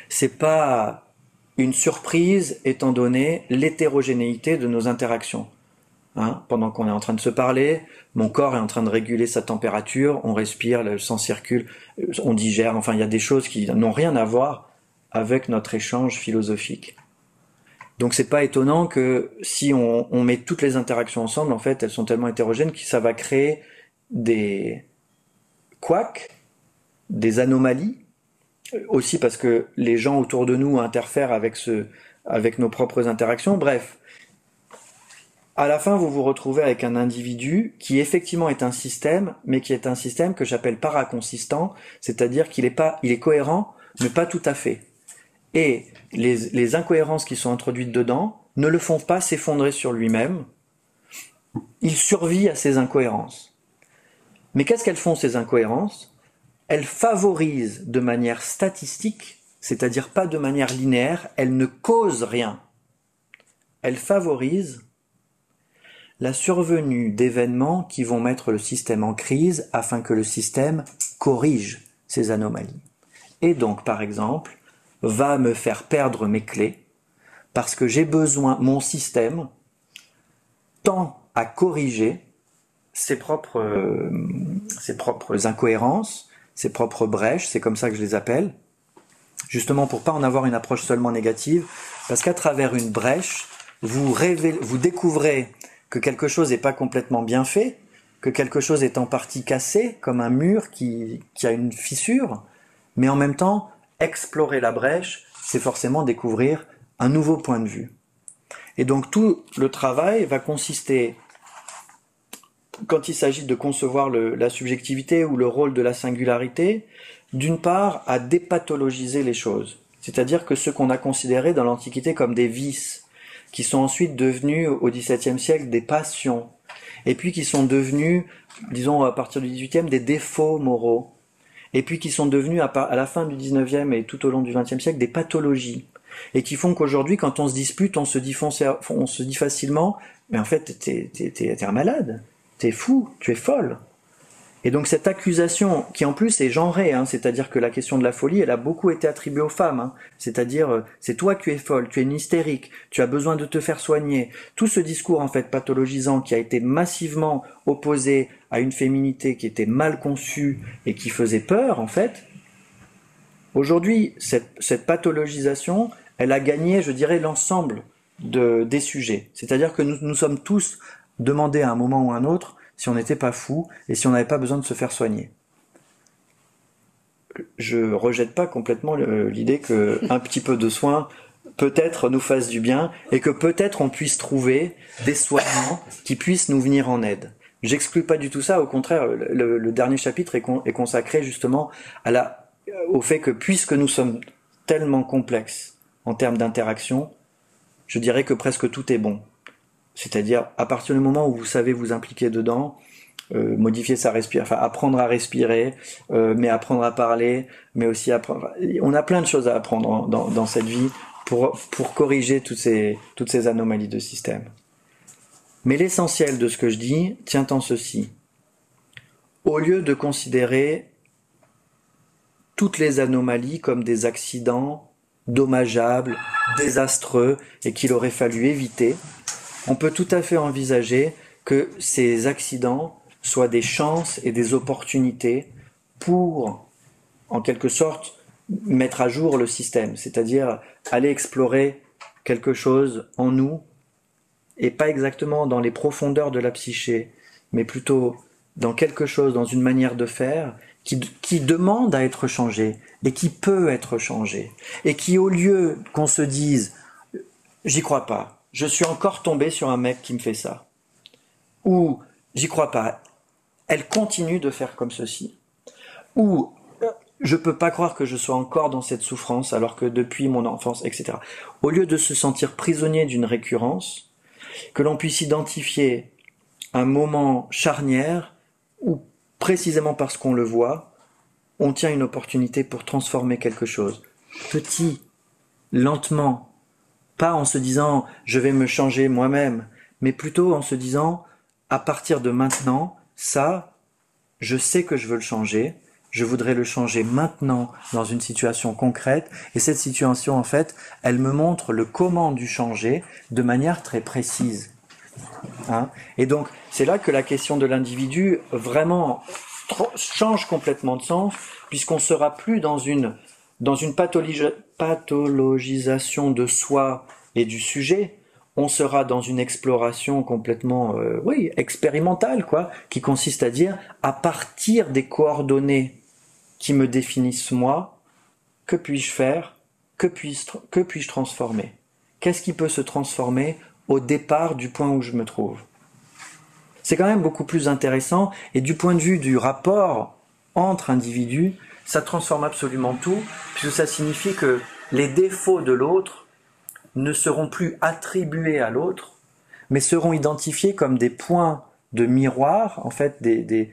C'est pas une surprise étant donné l'hétérogénéité de nos interactions. Pendant qu'on est en train de se parler, mon corps est en train de réguler sa température, on respire, le sang circule, on digère, enfin il y a des choses qui n'ont rien à voir avec notre échange philosophique. Donc c'est pas étonnant que si on met toutes les interactions ensemble, en fait, elles sont tellement hétérogènes que ça va créer des couacs, des anomalies, aussi parce que les gens autour de nous interfèrent avec nos propres interactions. Bref, à la fin, vous vous retrouvez avec un individu qui effectivement est un système, mais qui est un système que j'appelle paraconsistant, c'est-à-dire qu'il est cohérent, mais pas tout à fait. Et les incohérences qui sont introduites dedans ne le font pas s'effondrer sur lui-même. Il survit à ces incohérences. Mais qu'est-ce qu'elles font, ces incohérences? Elles favorisent de manière statistique, c'est-à-dire pas de manière linéaire, elles ne causent rien. Elles favorisent la survenue d'événements qui vont mettre le système en crise afin que le système corrige ces anomalies. Et donc, par exemple, va me faire perdre mes clés parce que j'ai besoin, mon système tend à corriger ses propres incohérences, ses propres brèches, c'est comme ça que je les appelle, justement pour pas en avoir une approche seulement négative, parce qu'à travers une brèche, vous découvrez que quelque chose n'est pas complètement bien fait, que quelque chose est en partie cassé, comme un mur qui a une fissure, mais en même temps, explorer la brèche, c'est forcément découvrir un nouveau point de vue. Et donc tout le travail va consister, quand il s'agit de concevoir la subjectivité ou le rôle de la singularité, d'une part à dépathologiser les choses. C'est-à-dire que ce qu'on a considéré dans l'Antiquité comme des vices, qui sont ensuite devenus au XVIIe siècle des passions, et puis qui sont devenus, disons à partir du XVIIIe, des défauts moraux, et puis qui sont devenus à la fin du XIXe et tout au long du XXe siècle des pathologies, et qui font qu'aujourd'hui quand on se dispute, on se dit facilement, mais en fait t'es un malade, t'es fou, tu es folle. Et donc cette accusation, qui en plus est genrée, c'est-à-dire que la question de la folie, elle a beaucoup été attribuée aux femmes, c'est-à-dire c'est toi qui es folle, tu es une hystérique, tu as besoin de te faire soigner. Tout ce discours en fait pathologisant qui a été massivement opposé à une féminité qui était mal conçue et qui faisait peur en fait, aujourd'hui cette pathologisation, elle a gagné, je dirais, l'ensemble des sujets. C'est-à-dire que nous sommes tous demandés à un moment ou à un autre si on n'était pas fou et si on n'avait pas besoin de se faire soigner. Je rejette pas complètement l'idée que un petit peu de soin peut-être nous fasse du bien et que peut-être on puisse trouver des soignants qui puissent nous venir en aide. J'exclus pas du tout ça, au contraire, le dernier chapitre est consacré justement au fait que puisque nous sommes tellement complexes en termes d'interaction, je dirais que presque tout est bon. C'est-à-dire, à partir du moment où vous savez vous impliquer dedans, modifier sa respiration, enfin apprendre à respirer, mais apprendre à parler, mais aussi apprendre. On a plein de choses à apprendre dans cette vie pour corriger toutes ces anomalies de système. Mais l'essentiel de ce que je dis tient en ceci. Au lieu de considérer toutes les anomalies comme des accidents dommageables, désastreux et qu'il aurait fallu éviter, on peut tout à fait envisager que ces accidents soient des chances et des opportunités pour, en quelque sorte, mettre à jour le système, c'est-à-dire aller explorer quelque chose en nous, et pas exactement dans les profondeurs de la psyché, mais plutôt dans quelque chose, dans une manière de faire, qui demande à être changé, et qui peut être changé, et qui, au lieu qu'on se dise « j'y crois pas », je suis encore tombé sur un mec qui me fait ça. Ou, j'y crois pas, elle continue de faire comme ceci. Ou, je peux pas croire que je sois encore dans cette souffrance alors que depuis mon enfance, etc. Au lieu de se sentir prisonnier d'une récurrence, que l'on puisse identifier un moment charnière où, précisément parce qu'on le voit, on tient une opportunité pour transformer quelque chose. Petit, lentement, pas en se disant « je vais me changer moi-même », mais plutôt en se disant « à partir de maintenant, ça, je sais que je veux le changer, je voudrais le changer maintenant dans une situation concrète, et cette situation, en fait, elle me montre le comment du changer de manière très précise. » Et donc, c'est là que la question de l'individu vraiment change complètement de sens, puisqu'on ne sera plus dans une dans une pathologisation de soi et du sujet, on sera dans une exploration complètement, expérimentale, quoi, qui consiste à dire, à partir des coordonnées qui me définissent moi, que puis-je faire, que puis-je transformer? Qu'est-ce qui peut se transformer au départ du point où je me trouve? C'est quand même beaucoup plus intéressant, et du point de vue du rapport entre individus, ça transforme absolument tout, puisque ça signifie que les défauts de l'autre ne seront plus attribués à l'autre, mais seront identifiés comme des points de miroir, en fait des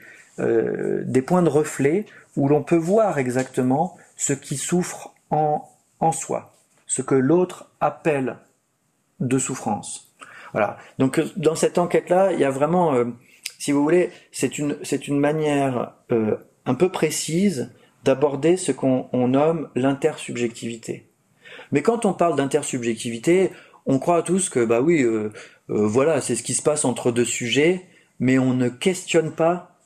points de reflet, où l'on peut voir exactement ce qui souffre en soi, ce que l'autre appelle de souffrance. Voilà. Donc dans cette enquête-là, il y a vraiment, si vous voulez, c'est une manière un peu précise d'aborder ce qu'on nomme l'intersubjectivité. Mais quand on parle d'intersubjectivité, on croit tous que voilà, c'est ce qui se passe entre deux sujets, mais on ne questionne pas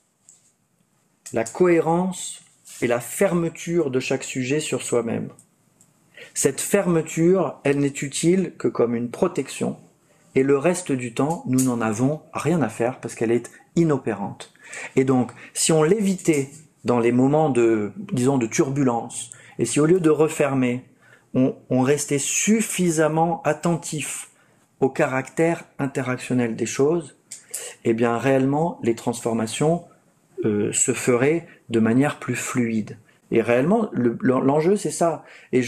la cohérence et la fermeture de chaque sujet sur soi-même. Cette fermeture, elle n'est utile que comme une protection, et le reste du temps, nous n'en avons rien à faire parce qu'elle est inopérante. Et donc, si on l'évitait dans les moments de turbulence, et si au lieu de refermer, on restait suffisamment attentif au caractère interactionnel des choses, eh bien réellement les transformations se feraient de manière plus fluide. Et réellement, l'enjeu c'est ça. Et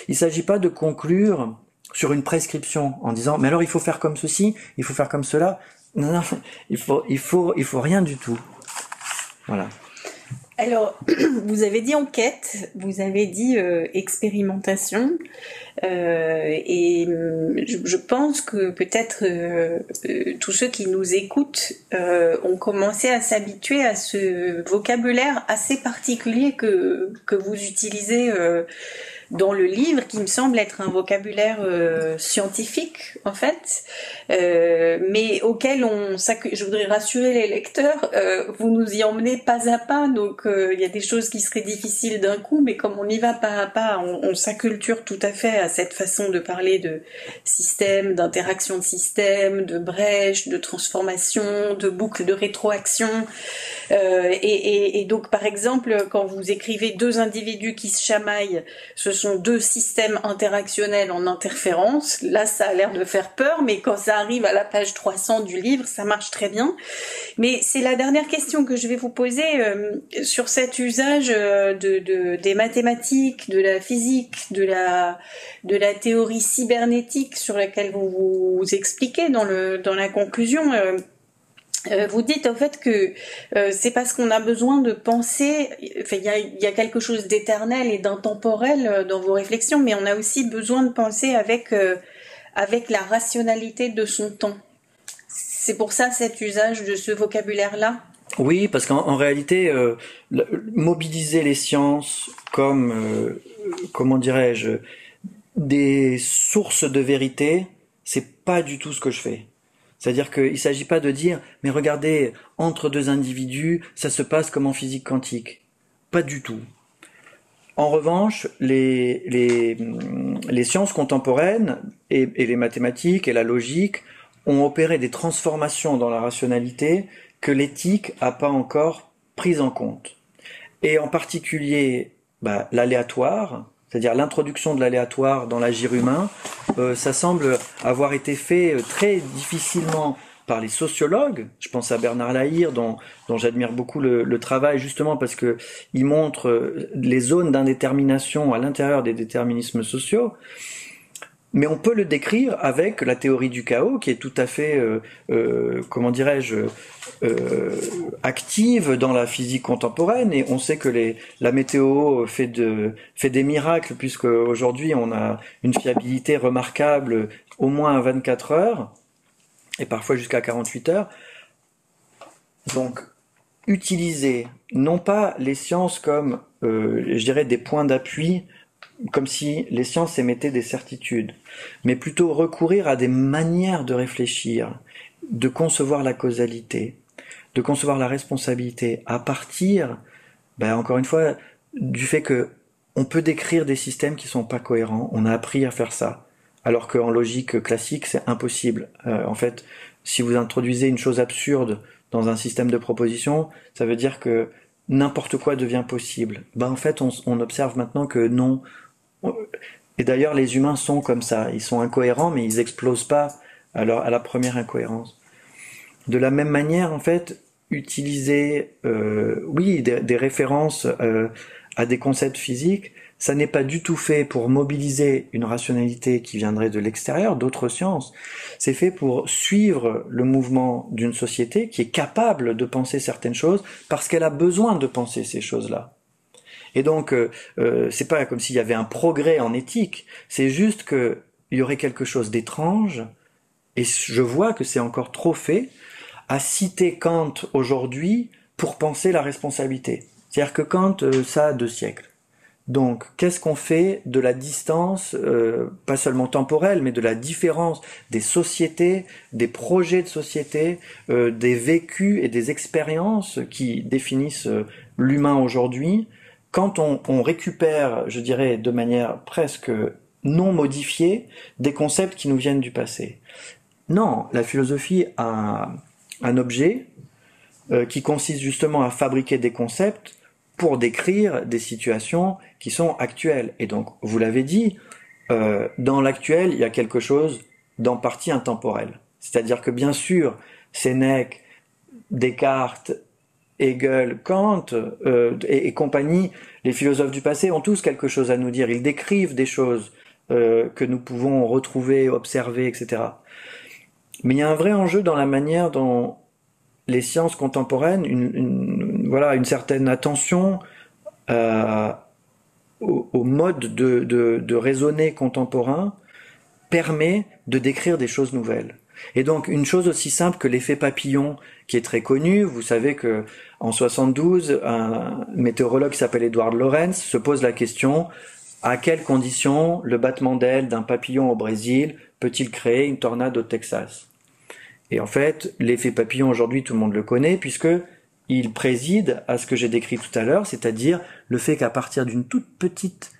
il s'agit pas de conclure sur une prescription en disant mais alors il faut faire comme ceci, il faut faire comme cela. Non, il faut rien du tout. Voilà. Alors, vous avez dit enquête, vous avez dit expérimentation, et je pense que peut-être tous ceux qui nous écoutent ont commencé à s'habituer à ce vocabulaire assez particulier que vous utilisez dans le livre, qui me semble être un vocabulaire scientifique en fait, mais auquel je voudrais rassurer les lecteurs, vous nous y emmenez pas à pas, donc il y a des choses qui seraient difficiles d'un coup, mais comme on y va pas à pas, on s'acculture tout à fait à cette façon de parler de système, d'interaction de système, de brèche, de transformation, de boucle de rétroaction, et donc par exemple quand vous écrivez deux individus qui se chamaillent, ce sont deux systèmes interactionnels en interférence. Là, ça a l'air de faire peur, mais quand ça arrive à la page 300 du livre, ça marche très bien. Mais c'est la dernière question que je vais vous poser sur cet usage des mathématiques, de la physique, de la théorie cybernétique sur laquelle vous expliquez dans la conclusion. Vous dites en fait que c'est parce qu'on a besoin de penser, enfin il y a quelque chose d'éternel et d'intemporel dans vos réflexions, mais on a aussi besoin de penser avec la rationalité de son temps. C'est pour ça cet usage de ce vocabulaire-là? Oui, parce qu'en réalité, mobiliser les sciences comme, comment dirais-je, des sources de vérité, c'est pas du tout ce que je fais. C'est-à-dire qu'il ne s'agit pas de dire « mais regardez, entre deux individus, ça se passe comme en physique quantique ». Pas du tout. En revanche, les sciences contemporaines et les mathématiques et la logique ont opéré des transformations dans la rationalité que l'éthique n'a pas encore prises en compte. Et en particulier, l'aléatoire, c'est-à-dire l'introduction de l'aléatoire dans l'agir humain, ça semble avoir été fait très difficilement par les sociologues. Je pense à Bernard Lahire, dont j'admire beaucoup le travail, justement parce que il montre les zones d'indétermination à l'intérieur des déterminismes sociaux. Mais on peut le décrire avec la théorie du chaos, qui est tout à fait, comment dirais-je, active dans la physique contemporaine. Et on sait que la météo fait des miracles, puisque aujourd'hui on a une fiabilité remarquable, au moins à 24 heures, et parfois jusqu'à 48 heures. Donc, utiliser non pas les sciences comme, je dirais, des points d'appui, comme si les sciences émettaient des certitudes, mais plutôt recourir à des manières de réfléchir, de concevoir la causalité, de concevoir la responsabilité à partir, encore une fois, du fait que on peut décrire des systèmes qui sont pas cohérents, on a appris à faire ça. Alors qu'en logique classique, c'est impossible. En fait, si vous introduisez une chose absurde dans un système de proposition, ça veut dire que n'importe quoi devient possible. Ben, en fait, on observe maintenant que non. Et d'ailleurs, les humains sont comme ça. Ils sont incohérents, mais ils explosent pas à la première incohérence. De la même manière, en fait, utiliser, oui, des références à des concepts physiques, ça n'est pas du tout fait pour mobiliser une rationalité qui viendrait de l'extérieur, d'autres sciences. C'est fait pour suivre le mouvement d'une société qui est capable de penser certaines choses parce qu'elle a besoin de penser ces choses-là. Et donc, c'est pas comme s'il y avait un progrès en éthique, c'est juste qu'il y aurait quelque chose d'étrange, et je vois que c'est encore trop fait, à citer Kant aujourd'hui pour penser la responsabilité. C'est-à-dire que Kant, ça a 2 siècles. Donc, qu'est-ce qu'on fait de la distance, pas seulement temporelle, mais de la différence des sociétés, des projets de société, des vécus et des expériences qui définissent l'humain aujourd'hui, quand on récupère, je dirais, de manière presque non modifiée, des concepts qui nous viennent du passé. Non, la philosophie a un objet qui consiste justement à fabriquer des concepts pour décrire des situations qui sont actuelles. Et donc, vous l'avez dit, dans l'actuel, il y a quelque chose d'en partie intemporel. C'est-à-dire que bien sûr, Sénèque, Descartes, Hegel, Kant et compagnie, les philosophes du passé ont tous quelque chose à nous dire. Ils décrivent des choses que nous pouvons retrouver, observer, etc. Mais il y a un vrai enjeu dans la manière dont les sciences contemporaines, une certaine attention au mode de raisonner contemporain permet de décrire des choses nouvelles. Et donc une chose aussi simple que l'effet papillon, qui est très connu, vous savez que en 72, un météorologue qui s'appelle Edward Lorenz se pose la question: à quelles conditions le battement d'aile d'un papillon au Brésil peut-il créer une tornade au Texas? Et en fait, l'effet papillon aujourd'hui, tout le monde le connaît, puisque il préside à ce que j'ai décrit tout à l'heure, c'est-à-dire le fait qu'à partir d'une toute petite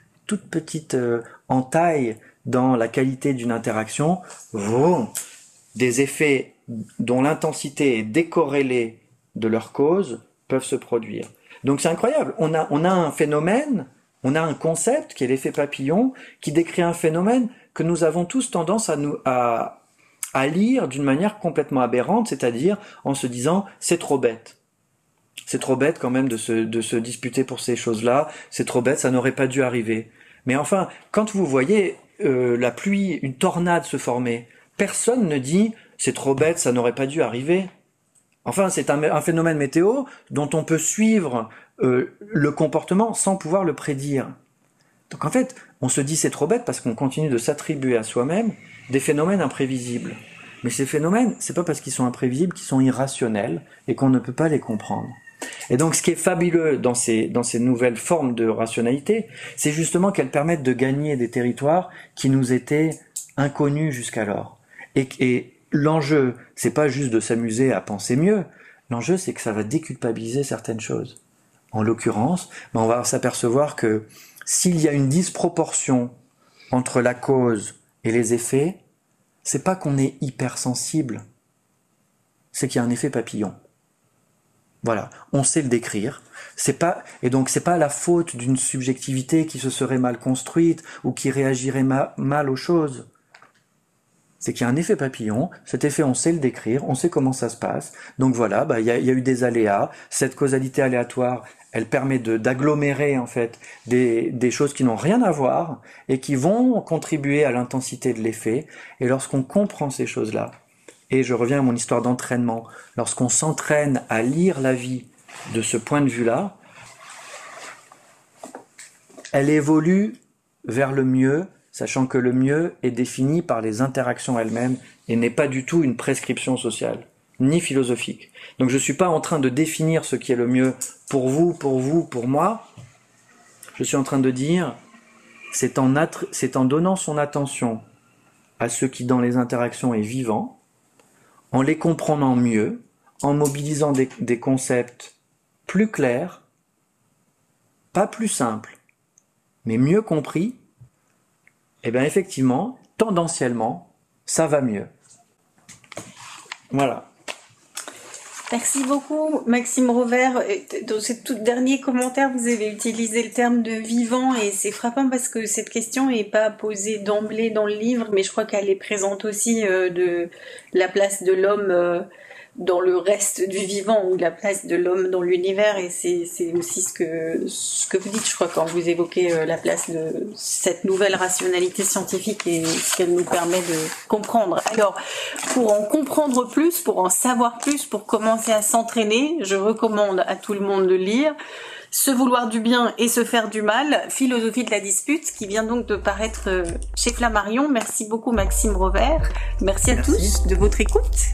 entaille dans la qualité d'une interaction, des effets dont l'intensité est décorrélée de leur cause peuvent se produire. Donc c'est incroyable. On a un phénomène, on a un concept qui est l'effet papillon, qui décrit un phénomène que nous avons tous tendance à lire d'une manière complètement aberrante, c'est-à-dire en se disant c'est trop bête. C'est trop bête quand même de se disputer pour ces choses-là, c'est trop bête, ça n'aurait pas dû arriver. Mais enfin, quand vous voyez la pluie, une tornade se former, personne ne dit c'est trop bête, ça n'aurait pas dû arriver. Enfin, c'est un phénomène météo dont on peut suivre le comportement sans pouvoir le prédire. Donc en fait, on se dit c'est trop bête parce qu'on continue de s'attribuer à soi-même des phénomènes imprévisibles. Mais ces phénomènes, c'est pas parce qu'ils sont imprévisibles qu'ils sont irrationnels et qu'on ne peut pas les comprendre. Et donc ce qui est fabuleux dans ces nouvelles formes de rationalité, c'est justement qu'elles permettent de gagner des territoires qui nous étaient inconnus jusqu'alors. Et l'enjeu, c'est pas juste de s'amuser à penser mieux, l'enjeu c'est que ça va déculpabiliser certaines choses. En l'occurrence, on va s'apercevoir que s'il y a une disproportion entre la cause et les effets, c'est pas qu'on est hypersensible, c'est qu'il y a un effet papillon. Voilà, on sait le décrire. Et donc c'est pas la faute d'une subjectivité qui se serait mal construite ou qui réagirait mal aux choses. C'est qu'il y a un effet papillon, cet effet on sait le décrire, on sait comment ça se passe. Donc voilà, il y a eu des aléas, cette causalité aléatoire, elle permet d'agglomérer en fait des choses qui n'ont rien à voir et qui vont contribuer à l'intensité de l'effet. Et lorsqu'on comprend ces choses-là, et je reviens à mon histoire d'entraînement, lorsqu'on s'entraîne à lire la vie de ce point de vue-là, elle évolue vers le mieux, sachant que le mieux est défini par les interactions elles-mêmes et n'est pas du tout une prescription sociale, ni philosophique. Donc je ne suis pas en train de définir ce qui est le mieux pour vous, pour moi. Je suis en train de dire, c'est en donnant son attention à ce qui dans les interactions est vivant, en les comprenant mieux, en mobilisant des concepts plus clairs, pas plus simples, mais mieux compris, eh bien effectivement, tendanciellement, ça va mieux. Voilà. Merci beaucoup, Maxime Rovère. Dans ce tout dernier commentaire, vous avez utilisé le terme de vivant et c'est frappant parce que cette question n'est pas posée d'emblée dans le livre, mais je crois qu'elle est présente aussi de la place de l'homme dans le reste du vivant ou la place de l'homme dans l'univers, et c'est aussi ce que vous dites, je crois, quand vous évoquez la place de cette nouvelle rationalité scientifique et ce qu'elle nous permet de comprendre. Alors, pour en comprendre plus, pour en savoir plus, pour commencer à s'entraîner, je recommande à tout le monde de lire Se vouloir du bien et se faire du mal, philosophie de la dispute, qui vient donc de paraître chez Flammarion. Merci beaucoup Maxime Rovère. Merci à tous de votre écoute.